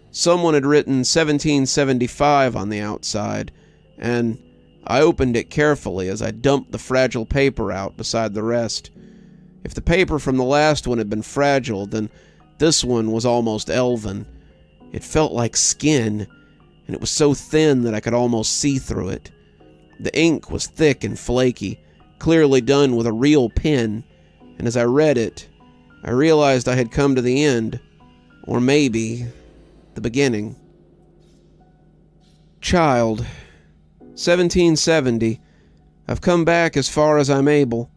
Someone had written 1775 on the outside, and I opened it carefully as I dumped the fragile paper out beside the rest. If the paper from the last one had been fragile, then this one was almost elven. It felt like skin, and it was so thin that I could almost see through it. The ink was thick and flaky, clearly done with a real pen, and as I read it, I realized I had come to the end, or maybe the beginning. Child, 1770. I've come back as far as I'm able.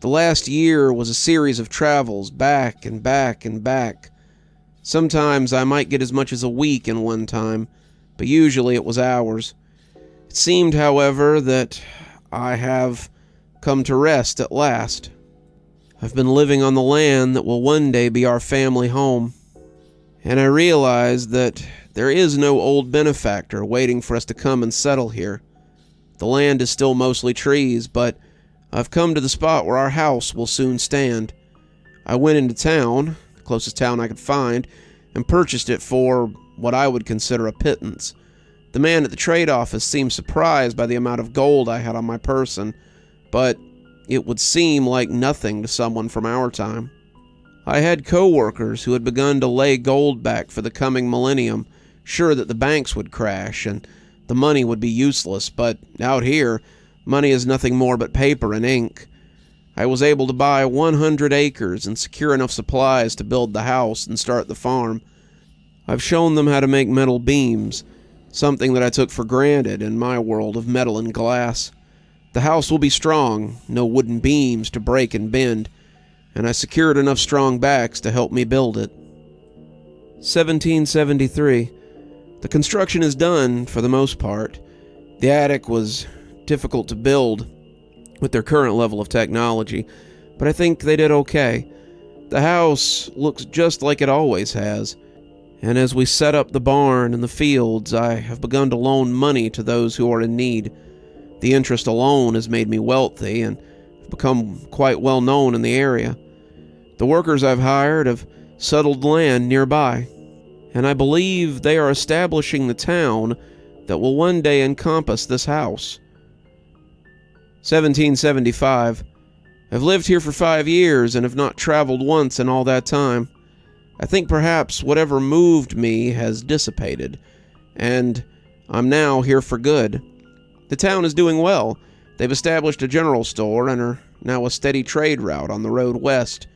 The last year was a series of travels, back and back and back. Sometimes I might get as much as a week in one time, but usually it was hours. It seemed, however, that I have come to rest at last. I've been living on the land that will one day be our family home, and I realize that there is no old benefactor waiting for us to come and settle here. The land is still mostly trees, but I've come to the spot where our house will soon stand. I went into town, the closest town I could find, and purchased it for what I would consider a pittance. The man at the trade office seemed surprised by the amount of gold I had on my person, but it would seem like nothing to someone from our time. I had co-workers who had begun to lay gold back for the coming millennium, sure that the banks would crash and the money would be useless, but out here, money is nothing more but paper and ink. I was able to buy 100 acres and secure enough supplies to build the house and start the farm. I've shown them how to make metal beams, something that I took for granted in my world of metal and glass. The house will be strong, no wooden beams to break and bend, and I secured enough strong backs to help me build it. 1773. The construction is done, for the most part. The attic was difficult to build with their current level of technology, but I think they did okay. The house looks just like it always has, and as we set up the barn and the fields, I have begun to loan money to those who are in need. The interest alone has made me wealthy and have become quite well known in the area. The workers I've hired have settled land nearby, and I believe they are establishing the town that will one day encompass this house. 1775. I've lived here for 5 years and have not traveled once in all that time. I think perhaps whatever moved me has dissipated, and I'm now here for good. The town is doing well. They've established a general store and are now a steady trade route on the road west.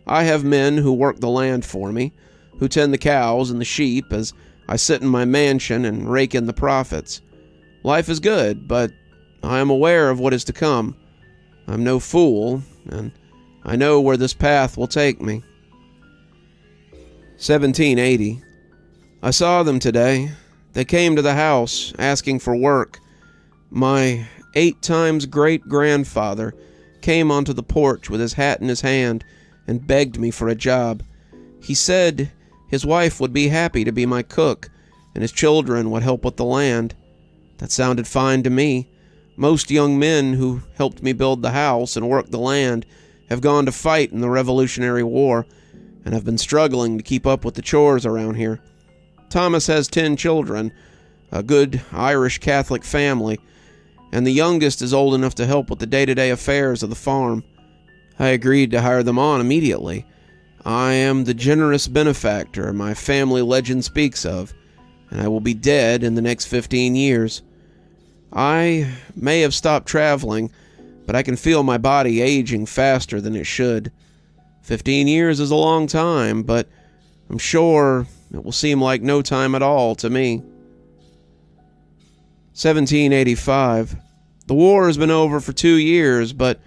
I have men who work the land for me, who tend the cows and the sheep as I sit in my mansion and rake in the profits. Life is good, but I am aware of what is to come. I'm no fool, and I know where this path will take me. 1780. I saw them today. They came to the house, asking for work. My 8 times great-grandfather came onto the porch with his hat in his hand and begged me for a job. He said his wife would be happy to be my cook, and his children would help with the land. That sounded fine to me. Most young men who helped me build the house and work the land have gone to fight in the Revolutionary War, and have been struggling to keep up with the chores around here. Thomas has 10 children, a good Irish Catholic family, and the youngest is old enough to help with the day-to-day affairs of the farm. I agreed to hire them on immediately. I am the generous benefactor my family legend speaks of, and I will be dead in the next 15 years. I may have stopped traveling, but I can feel my body aging faster than it should. 15 years is a long time, but I'm sure it will seem like no time at all to me. 1785. The war has been over for 2 years, but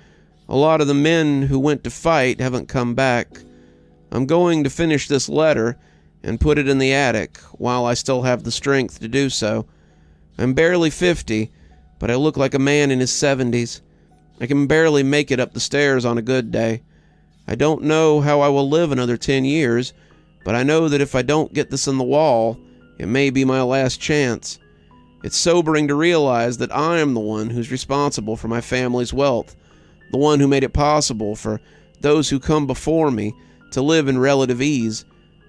a lot of the men who went to fight haven't come back. I'm going to finish this letter and put it in the attic while I still have the strength to do so. I'm barely 50, but I look like a man in his 70s. I can barely make it up the stairs on a good day. I don't know how I will live another 10 years, but I know that if I don't get this on the wall, it may be my last chance. It's sobering to realize that I am the one who's responsible for my family's wealth, the one who made it possible for those who come before me to live in relative ease,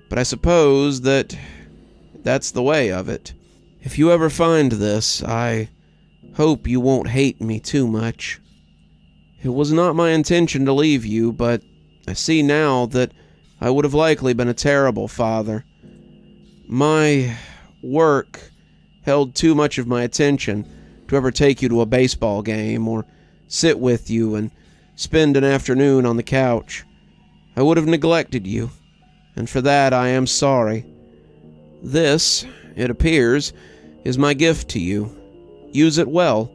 but I suppose that's the way of it. If you ever find this, I hope you won't hate me too much. It was not my intention to leave you, but I see now that I would have likely been a terrible father. My work held too much of my attention to ever take you to a baseball game or sit with you and spend an afternoon on the couch. I would have neglected you, and for that I am sorry. This, it appears, is my gift to you. Use it well.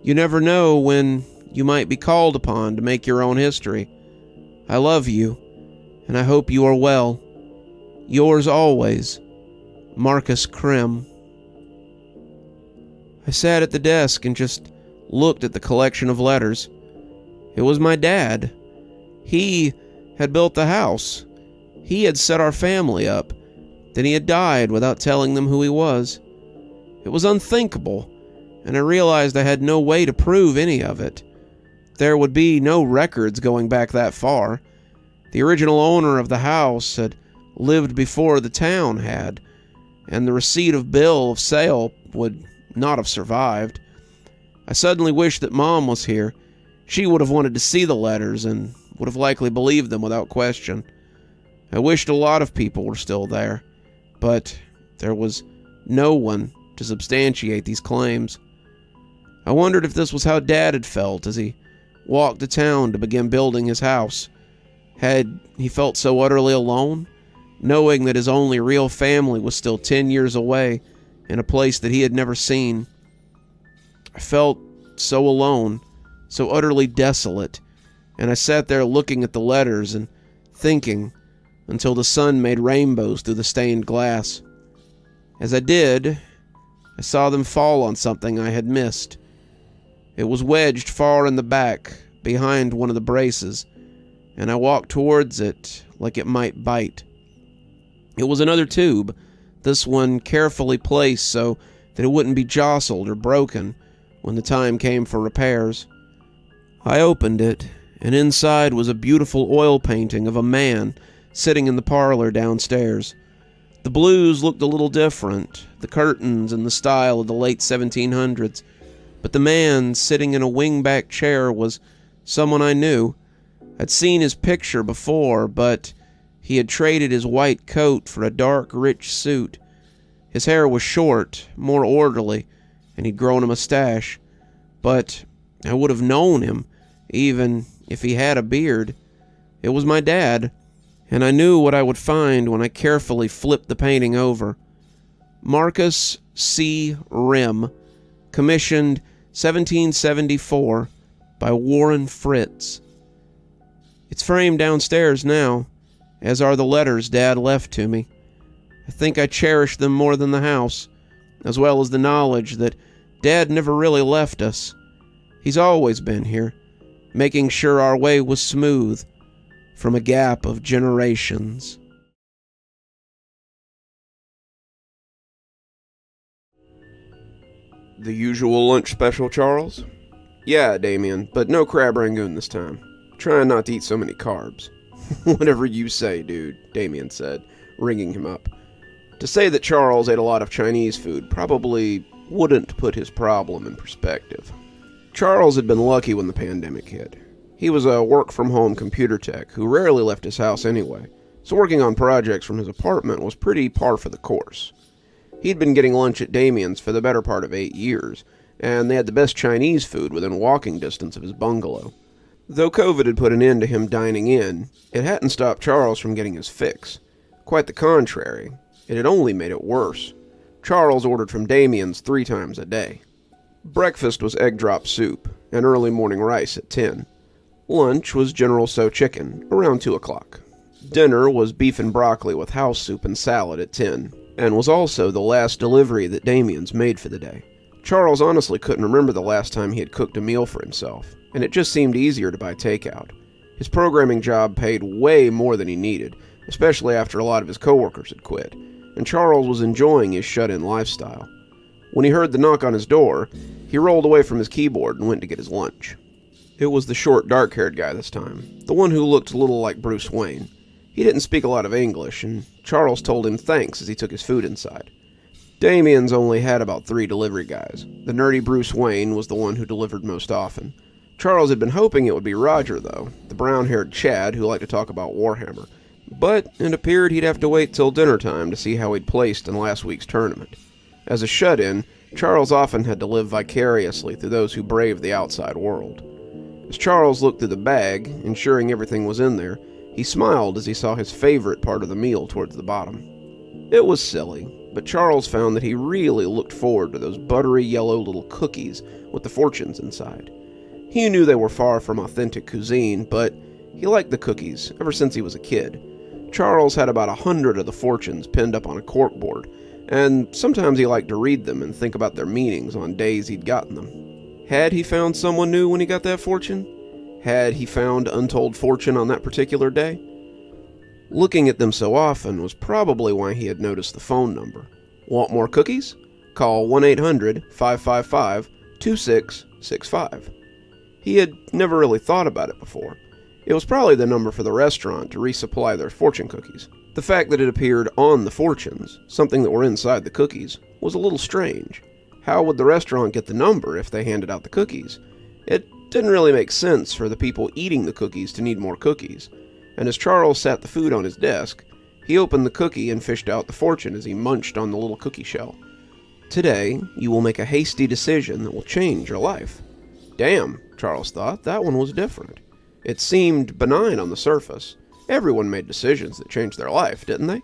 You never know when you might be called upon to make your own history. I love you, and I hope you are well. Yours always, Marcus Krim. I sat at the desk and just looked at the collection of letters. It was my dad. He had built the house. He had set our family up. Then he had died without telling them who he was. It was unthinkable, and I realized I had no way to prove any of it. There would be no records going back that far. The original owner of the house had lived before the town had, and the receipt of bill of sale would not have survived. I suddenly wished that Mom was here. She would have wanted to see the letters and would have likely believed them without question. I wished a lot of people were still there, but there was no one to substantiate these claims. I wondered if this was how Dad had felt as he walked to town to begin building his house. Had he felt so utterly alone, knowing that his only real family was still 10 years away in a place that he had never seen? I felt so alone, so utterly desolate, and I sat there looking at the letters and thinking until the sun made rainbows through the stained glass. As I did, I saw them fall on something I had missed. It was wedged far in the back, behind one of the braces, and I walked towards it like it might bite. It was another tube, this one carefully placed so that it wouldn't be jostled or broken when the time came for repairs. I opened it, and inside was a beautiful oil painting of a man sitting in the parlor downstairs. The blues looked a little different, the curtains in the style of the late 1700s, but the man sitting in a wingback chair was someone I knew. I'd seen his picture before, but he had traded his white coat for a dark, rich suit. His hair was short, more orderly, and he'd grown a mustache, but I would have known him, even if he had a beard. It was my dad, and I knew what I would find when I carefully flipped the painting over. Marcus C. Rim, commissioned 1774 by Warren Fritz. It's framed downstairs now, as are the letters Dad left to me. I think I cherish them more than the house, as well as the knowledge that Dad never really left us. He's always been here, making sure our way was smooth from a gap of generations. The usual lunch special, Charles? Yeah, Damien, but no crab rangoon this time. Trying not to eat so many carbs. Whatever you say, dude, Damien said, ringing him up. To say that Charles ate a lot of Chinese food probably wouldn't put his problem in perspective. Charles had been lucky when the pandemic hit. He was a work-from-home computer tech who rarely left his house anyway, so working on projects from his apartment was pretty par for the course. He'd been getting lunch at Damien's for the better part of 8 years, and they had the best Chinese food within walking distance of his bungalow. Though COVID had put an end to him dining in, it hadn't stopped Charles from getting his fix. Quite the contrary, it had only made it worse. Charles ordered from Damien's 3 times a day. Breakfast was egg drop soup and early morning rice at 10. Lunch was General Tso chicken, around 2 o'clock. Dinner was beef and broccoli with house soup and salad at 10, and was also the last delivery that Damien's made for the day. Charles honestly couldn't remember the last time he had cooked a meal for himself, and it just seemed easier to buy takeout. His programming job paid way more than he needed, especially after a lot of his coworkers had quit, and Charles was enjoying his shut-in lifestyle. When he heard the knock on his door, he rolled away from his keyboard and went to get his lunch. It was the short, dark-haired guy this time, the one who looked a little like Bruce Wayne. He didn't speak a lot of English, and Charles told him thanks as he took his food inside. Damien's only had about 3 delivery guys. The nerdy Bruce Wayne was the one who delivered most often. Charles had been hoping it would be Roger, though, the brown-haired Chad who liked to talk about Warhammer. But it appeared he'd have to wait till dinner time to see how he'd placed in last week's tournament. As a shut-in, Charles often had to live vicariously through those who braved the outside world. As Charles looked through the bag, ensuring everything was in there, he smiled as he saw his favorite part of the meal towards the bottom. It was silly, but Charles found that he really looked forward to those buttery yellow little cookies with the fortunes inside. He knew they were far from authentic cuisine, but he liked the cookies ever since he was a kid. Charles had about 100 of the fortunes pinned up on a corkboard, and sometimes he liked to read them and think about their meanings on days he'd gotten them. Had he found someone new when he got that fortune? Had he found untold fortune on that particular day? Looking at them so often was probably why he had noticed the phone number. Want more cookies? Call 1-800-555-2665. He had never really thought about it before. It was probably the number for the restaurant to resupply their fortune cookies. The fact that it appeared on the fortunes, something that were inside the cookies, was a little strange. How would the restaurant get the number if they handed out the cookies? It didn't really make sense for the people eating the cookies to need more cookies, and as Charles sat the food on his desk, he opened the cookie and fished out the fortune as he munched on the little cookie shell. Today, you will make a hasty decision that will change your life. Damn, Charles thought, that one was different. It seemed benign on the surface. Everyone made decisions that changed their life, didn't they?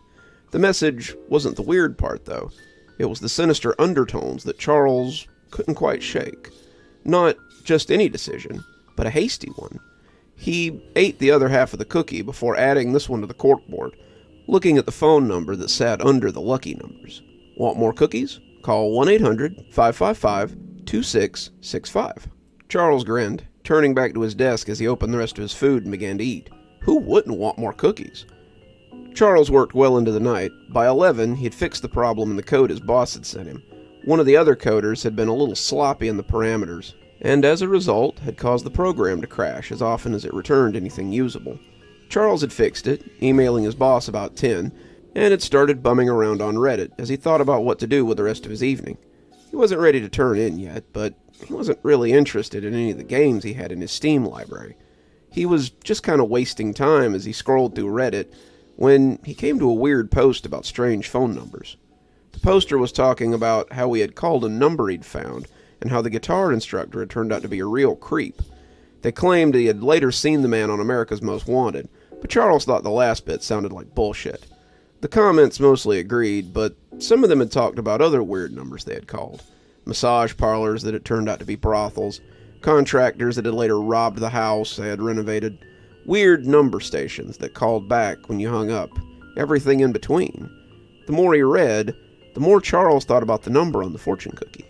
The message wasn't the weird part, though. It was the sinister undertones that Charles couldn't quite shake. Not just any decision, but a hasty one. He ate the other half of the cookie before adding this one to the corkboard, looking at the phone number that sat under the lucky numbers. Want more cookies? Call 1-800-555-2665. Charles grinned, turning back to his desk as he opened the rest of his food and began to eat. Who wouldn't want more cookies? Charles worked well into the night. By 11, he'd fixed the problem in the code his boss had sent him. One of the other coders had been a little sloppy in the parameters, and as a result, had caused the program to crash as often as it returned anything usable. Charles had fixed it, emailing his boss about 10, and had started bumming around on Reddit as he thought about what to do with the rest of his evening. He wasn't ready to turn in yet, but he wasn't really interested in any of the games he had in his Steam library. He was just kind of wasting time as he scrolled through Reddit when he came to a weird post about strange phone numbers. The poster was talking about how he had called a number he'd found and how the guitar instructor had turned out to be a real creep. They claimed he had later seen the man on America's Most Wanted, but Charles thought the last bit sounded like bullshit. The comments mostly agreed, but some of them had talked about other weird numbers they had called. Massage parlors that had turned out to be brothels, contractors that had later robbed the house they had renovated, weird number stations that called back when you hung up, everything in between. The more he read, the more Charles thought about the number on the fortune cookie.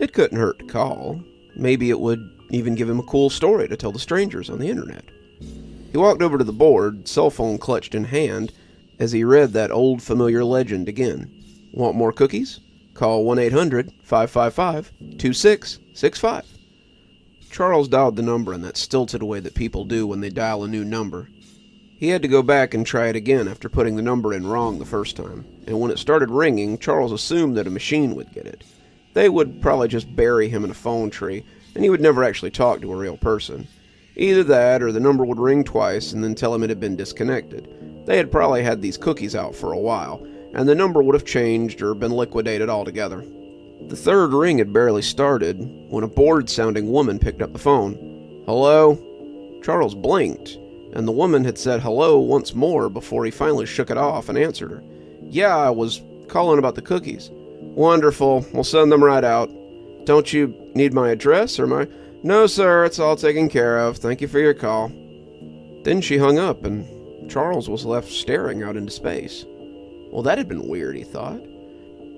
It couldn't hurt to call. Maybe it would even give him a cool story to tell the strangers on the internet. He walked over to the board, cell phone clutched in hand, as he read that old familiar legend again. Want more cookies? Call 1-800-555-2665. Charles dialed the number in that stilted way that people do when they dial a new number. He had to go back and try it again after putting the number in wrong the first time, and when it started ringing, Charles assumed that a machine would get it. They would probably just bury him in a phone tree, and he would never actually talk to a real person. Either that, or the number would ring twice and then tell him it had been disconnected. They had probably had these cookies out for a while, and the number would have changed or been liquidated altogether. The third ring had barely started when a bored-sounding woman picked up the phone. "Hello?" Charles blinked, and the woman had said hello once more before he finally shook it off and answered her. "Yeah, I was calling about the cookies." "Wonderful. We'll send them right out. Don't you need my address or my—" "No, sir. It's all taken care of. Thank you for your call." Then she hung up, and Charles was left staring out into space. Well, that had been weird, he thought.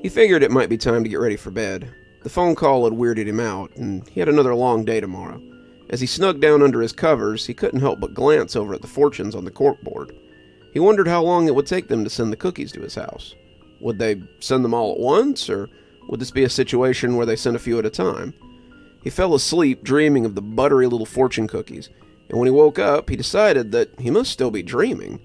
He figured it might be time to get ready for bed. The phone call had weirded him out, and he had another long day tomorrow. As he snugged down under his covers, he couldn't help but glance over at the fortunes on the corkboard. He wondered how long it would take them to send the cookies to his house. Would they send them all at once, or would this be a situation where they sent a few at a time? He fell asleep dreaming of the buttery little fortune cookies, and when he woke up, he decided that he must still be dreaming.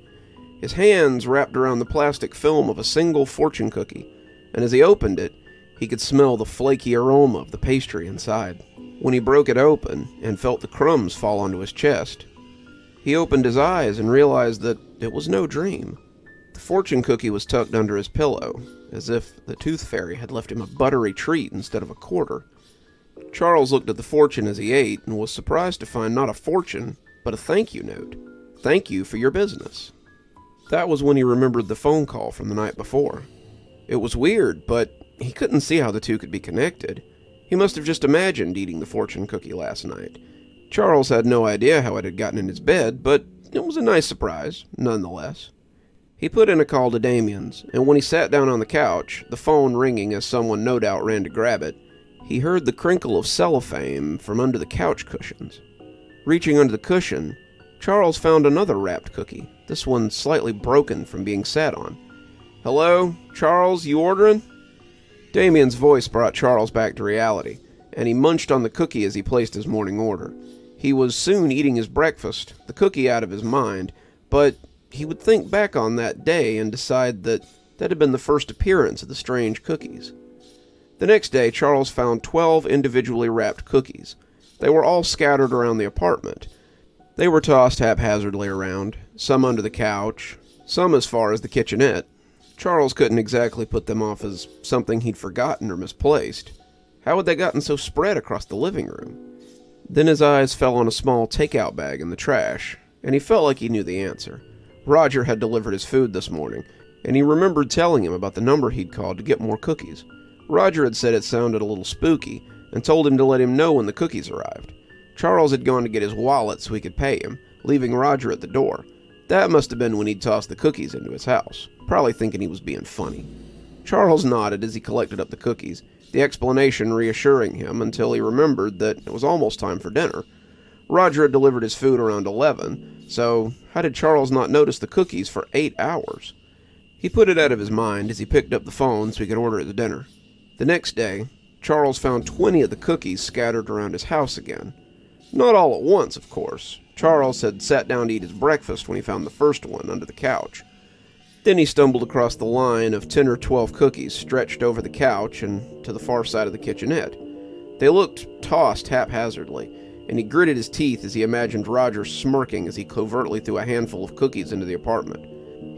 His hands wrapped around the plastic film of a single fortune cookie, and as he opened it, he could smell the flaky aroma of the pastry inside. When he broke it open and felt the crumbs fall onto his chest, he opened his eyes and realized that it was no dream. The fortune cookie was tucked under his pillow, as if the tooth fairy had left him a buttery treat instead of a quarter. Charles looked at the fortune as he ate and was surprised to find not a fortune, but a thank you note. "Thank you for your business." That was when he remembered the phone call from the night before. It was weird, but he couldn't see how the two could be connected. He must have just imagined eating the fortune cookie last night. Charles had no idea how it had gotten in his bed, but it was a nice surprise, nonetheless. He put in a call to Damien's, and when he sat down on the couch, the phone ringing as someone no doubt ran to grab it, he heard the crinkle of cellophane from under the couch cushions. Reaching under the cushion, Charles found another wrapped cookie, this one slightly broken from being sat on. "Hello? Charles, you ordering?" Damien's voice brought Charles back to reality, and he munched on the cookie as he placed his morning order. He was soon eating his breakfast, the cookie out of his mind, but he would think back on that day and decide that that had been the first appearance of the strange cookies. The next day, Charles found 12 individually wrapped cookies. They were all scattered around the apartment. They were tossed haphazardly around, some under the couch, some as far as the kitchenette. Charles couldn't exactly put them off as something he'd forgotten or misplaced. How had they gotten so spread across the living room? Then his eyes fell on a small takeout bag in the trash, and he felt like he knew the answer. Roger had delivered his food this morning, and he remembered telling him about the number he'd called to get more cookies. Roger had said it sounded a little spooky, and told him to let him know when the cookies arrived. Charles had gone to get his wallet so he could pay him, leaving Roger at the door. That must have been when he'd tossed the cookies into his house, probably thinking he was being funny. Charles nodded as he collected up the cookies, the explanation reassuring him until he remembered that it was almost time for dinner. Roger had delivered his food around 11, so how did Charles not notice the cookies for 8 hours? He put it out of his mind as he picked up the phone so he could order the dinner. The next day, Charles found 20 of the cookies scattered around his house again. Not all at once, of course. Charles had sat down to eat his breakfast when he found the first one under the couch. Then he stumbled across the line of 10 or 12 cookies stretched over the couch and to the far side of the kitchenette. They looked tossed haphazardly, and he gritted his teeth as he imagined Roger smirking as he covertly threw a handful of cookies into the apartment.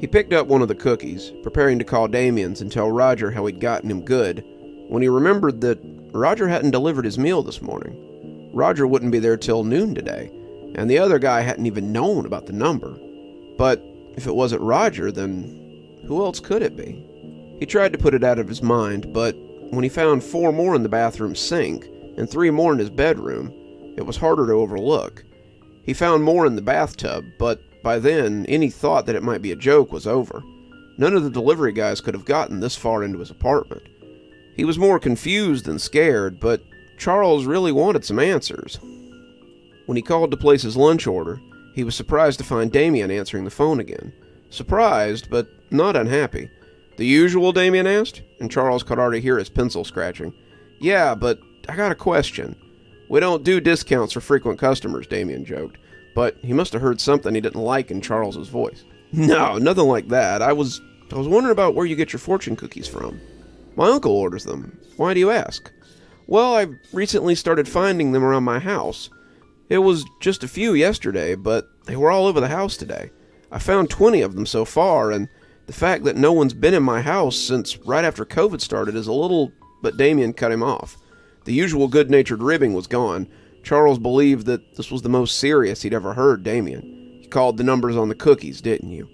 He picked up one of the cookies, preparing to call Damien's and tell Roger how he'd gotten him good, when he remembered that Roger hadn't delivered his meal this morning. Roger wouldn't be there till noon today, and the other guy hadn't even known about the number. But if it wasn't Roger, then who else could it be? He tried to put it out of his mind, but when he found 4 more in the bathroom sink and 3 more in his bedroom, it was harder to overlook. He found more in the bathtub, but by then, any thought that it might be a joke was over. None of the delivery guys could have gotten this far into his apartment. He was more confused than scared, but Charles really wanted some answers. When he called to place his lunch order, he was surprised to find Damien answering the phone again. Surprised, but not unhappy. "The usual?" Damien asked, and Charles could already hear his pencil scratching. "Yeah, but I got a question." "We don't do discounts for frequent customers," Damien joked, but he must have heard something he didn't like in Charles's voice. "No, nothing like that. I was wondering about where you get your fortune cookies from." "My uncle orders them. Why do you ask?" "Well, I've recently started finding them around my house. It was just a few yesterday, but they were all over the house today. I found 20 of them so far, and the fact that no one's been in my house since right after COVID started is a little..." But Damien cut him off. The usual good-natured ribbing was gone. Charles believed that this was the most serious he'd ever heard Damien. "You called the numbers on the cookies, didn't you?"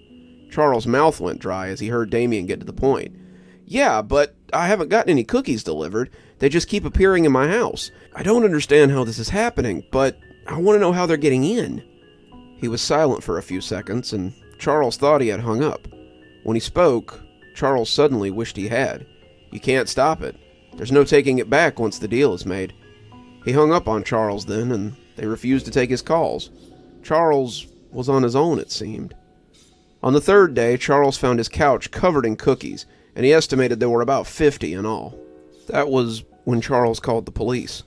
Charles' mouth went dry as he heard Damien get to the point. "Yeah, but I haven't gotten any cookies delivered. They just keep appearing in my house. I don't understand how this is happening, but I want to know how they're getting in." He was silent for a few seconds, and Charles thought he had hung up. When he spoke, Charles suddenly wished he had. You can't stop it. There's no taking it back once the deal is made. He hung up on Charles then, and they refused to take his calls. Charles was on his own, it seemed. On the third day, Charles found his couch covered in cookies, and he estimated there were about 50 in all. That was when Charles called the police.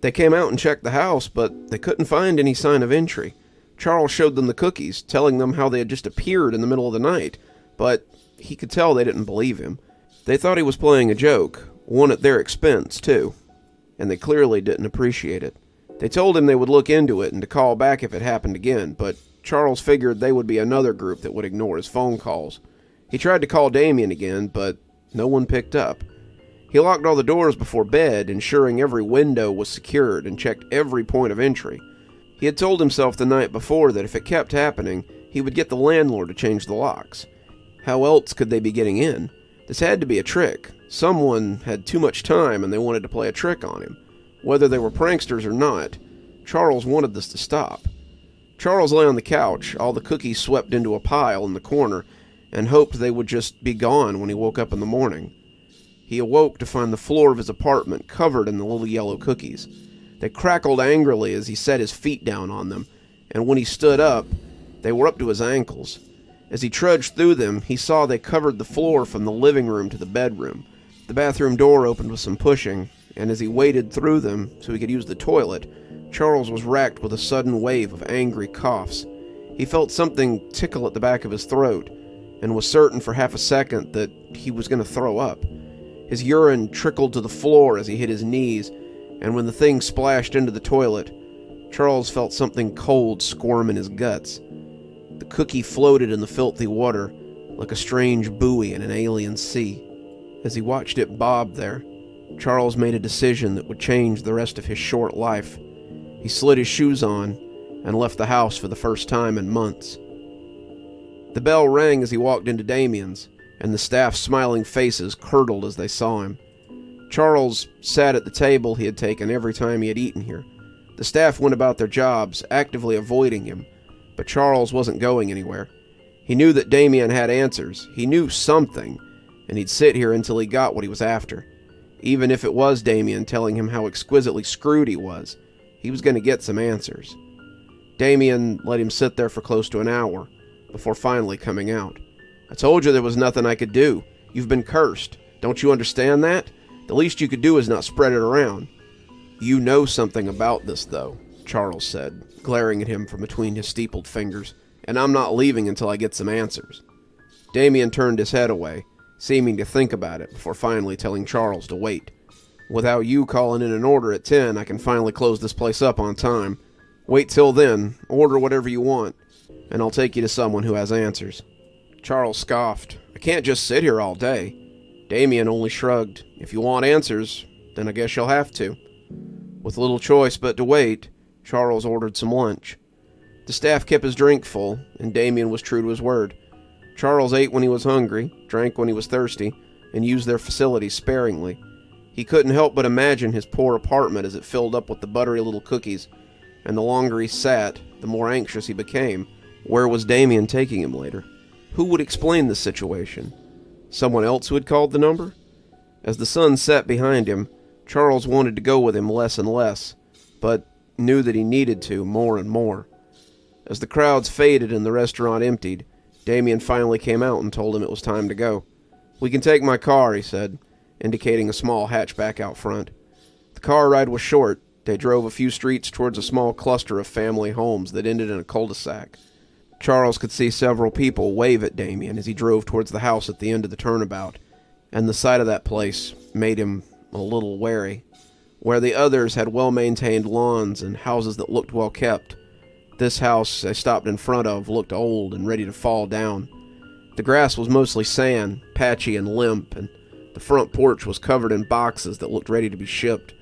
They came out and checked the house, but they couldn't find any sign of entry. Charles showed them the cookies, telling them how they had just appeared in the middle of the night, but he could tell they didn't believe him. They thought he was playing a joke, one at their expense, too, and they clearly didn't appreciate it. They told him they would look into it and to call back if it happened again, but Charles figured they would be another group that would ignore his phone calls. He tried to call Damien again, but no one picked up. He locked all the doors before bed, ensuring every window was secured, and checked every point of entry. He had told himself the night before that if it kept happening, he would get the landlord to change the locks. How else could they be getting in? This had to be a trick. Someone had too much time and they wanted to play a trick on him. Whether they were pranksters or not, Charles wanted this to stop. Charles lay on the couch, all the cookies swept into a pile in the corner, and hoped they would just be gone when he woke up in the morning. He awoke to find the floor of his apartment covered in the little yellow cookies. They crackled angrily as he set his feet down on them, and when he stood up, they were up to his ankles. As he trudged through them, he saw they covered the floor from the living room to the bedroom. The bathroom door opened with some pushing, and as he waded through them so he could use the toilet, Charles was racked with a sudden wave of angry coughs. He felt something tickle at the back of his throat, and was certain for half a second that he was going to throw up. His urine trickled to the floor as he hit his knees, and when the thing splashed into the toilet, Charles felt something cold squirm in his guts. The cookie floated in the filthy water like a strange buoy in an alien sea. As he watched it bob there, Charles made a decision that would change the rest of his short life. He slid his shoes on and left the house for the first time in months. The bell rang as he walked into Damien's, and the staff's smiling faces curdled as they saw him. Charles sat at the table he had taken every time he had eaten here. The staff went about their jobs, actively avoiding him, but Charles wasn't going anywhere. He knew that Damien had answers. He knew something, and he'd sit here until he got what he was after. Even if it was Damien telling him how exquisitely screwed he was going to get some answers. Damien let him sit there for close to an hour, before finally coming out. "I told you there was nothing I could do. You've been cursed. Don't you understand that? The least you could do is not spread it around." "You know something about this, though," Charles said, glaring at him from between his steepled fingers, "and I'm not leaving until I get some answers." Damien turned his head away, seeming to think about it before finally telling Charles to wait. "Without you calling in an order at 10, I can finally close this place up on time. Wait till then, order whatever you want, and I'll take you to someone who has answers." Charles scoffed. "I can't just sit here all day." Damien only shrugged. "If you want answers, then I guess you'll have to." With little choice but to wait, Charles ordered some lunch. The staff kept his drink full, and Damien was true to his word. Charles ate when he was hungry, drank when he was thirsty, and used their facilities sparingly. He couldn't help but imagine his poor apartment as it filled up with the buttery little cookies, and the longer he sat, the more anxious he became. Where was Damien taking him later? Who would explain the situation? Someone else who had called the number? As the sun set behind him, Charles wanted to go with him less and less, but knew that he needed to more and more. As the crowds faded and the restaurant emptied, Damien finally came out and told him it was time to go. "We can take my car," he said, indicating a small hatchback out front. The car ride was short. They drove a few streets towards a small cluster of family homes that ended in a cul-de-sac. Charles could see several people wave at Damien as he drove towards the house at the end of the turnabout, and the sight of that place made him a little wary. where the others had well-maintained lawns and houses that looked well kept. This house they stopped in front of looked old and ready to fall down. The grass was mostly sand, patchy and limp, and the front porch was covered in boxes that looked ready to be shipped.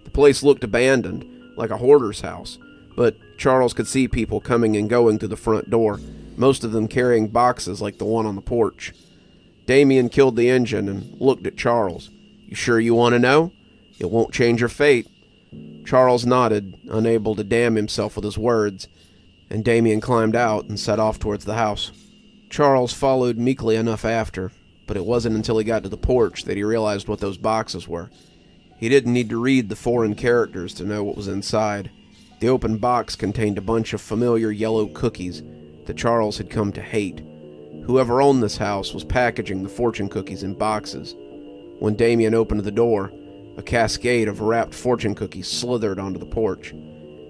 The place looked abandoned, like a hoarder's house, but Charles could see people coming and going through the front door, most of them carrying boxes like the one on the porch. Damien killed the engine and looked at Charles. "You sure you want to know? It won't change your fate." Charles nodded, unable to damn himself with his words, and Damien climbed out and set off towards the house. Charles followed meekly enough after, but it wasn't until he got to the porch that he realized what those boxes were. He didn't need to read the foreign characters to know what was inside. The open box contained a bunch of familiar yellow cookies that Charles had come to hate. Whoever owned this house was packaging the fortune cookies in boxes. When Damien opened the door, a cascade of wrapped fortune cookies slithered onto the porch.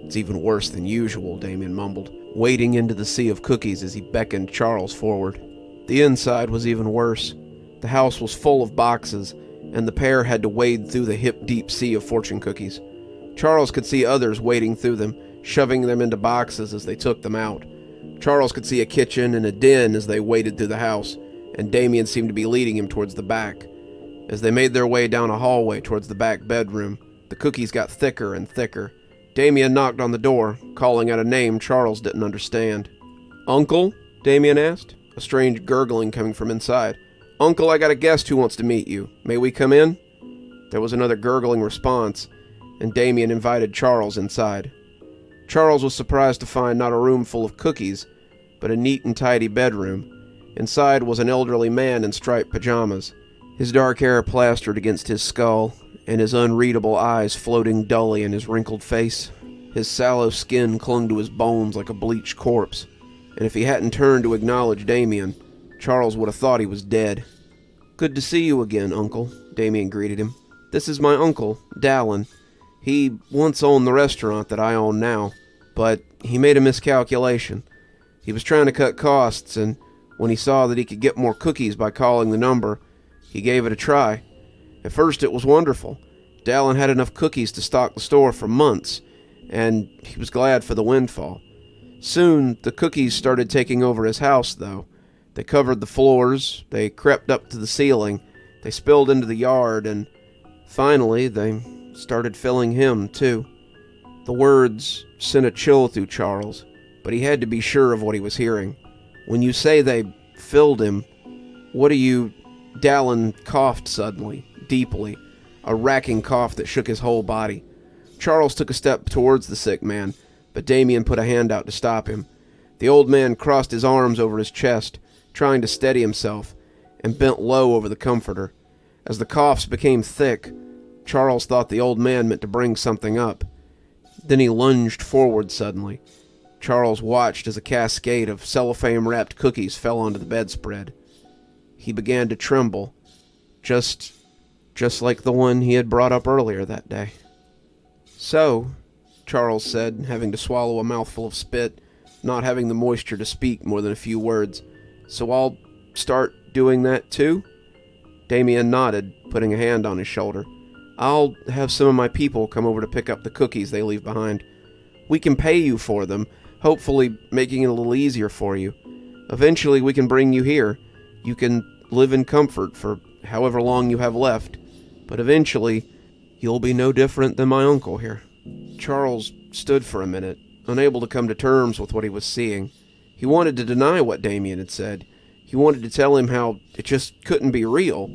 "It's even worse than usual," Damien mumbled, wading into the sea of cookies as he beckoned Charles forward. The inside was even worse. The house was full of boxes, and the pair had to wade through the hip-deep sea of fortune cookies. Charles could see others wading through them, shoving them into boxes as they took them out. Charles could see a kitchen and a den as they waded through the house, and Damien seemed to be leading him towards the back. As they made their way down a hallway towards the back bedroom, the cookies got thicker and thicker. Damien knocked on the door, calling out a name Charles didn't understand. "Uncle?" Damien asked, a strange gurgling coming from inside. "Uncle, I got a guest who wants to meet you. May we come in?" There was another gurgling response, and Damien invited Charles inside. Charles was surprised to find not a room full of cookies, but a neat and tidy bedroom. Inside was an elderly man in striped pajamas, his dark hair plastered against his skull, and his unreadable eyes floating dully in his wrinkled face. His sallow skin clung to his bones like a bleached corpse, and if he hadn't turned to acknowledge Damien, Charles would have thought he was dead. "Good to see you again, Uncle," Damien greeted him. "This is my uncle, Dallin. He once owned the restaurant that I own now, but he made a miscalculation. He was trying to cut costs, and when he saw that he could get more cookies by calling the number, he gave it a try. At first it was wonderful. Dallin had enough cookies to stock the store for months, and he was glad for the windfall. Soon the cookies started taking over his house, though. They covered the floors, they crept up to the ceiling, they spilled into the yard, and finally they started filling him, too." The words sent a chill through Charles, but he had to be sure of what he was hearing. "When you say they filled him, what do you—" Dallin coughed suddenly, deeply, a racking cough that shook his whole body. Charles took a step towards the sick man, but Damien put a hand out to stop him. The old man crossed his arms over his chest, trying to steady himself, and bent low over the comforter. As the coughs became thick, Charles thought the old man meant to bring something up. Then he lunged forward suddenly. Charles watched as a cascade of cellophane-wrapped cookies fell onto the bedspread. He began to tremble, just like the one he had brought up earlier that day. "So," Charles said, having to swallow a mouthful of spit, not having the moisture to speak more than a few words, "so I'll start doing that too?" Damien nodded, putting a hand on his shoulder. "I'll have some of my people come over to pick up the cookies they leave behind. We can pay you for them, hopefully making it a little easier for you. Eventually we can bring you here. You can live in comfort for however long you have left, but eventually you'll be no different than my uncle here." Charles stood for a minute, unable to come to terms with what he was seeing. He wanted to deny what Damien had said. He wanted to tell him how it just couldn't be real.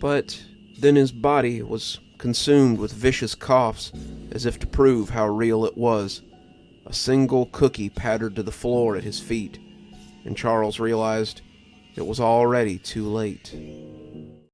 But then his body was consumed with vicious coughs, as if to prove how real it was. A single cookie pattered to the floor at his feet, and Charles realized it was already too late.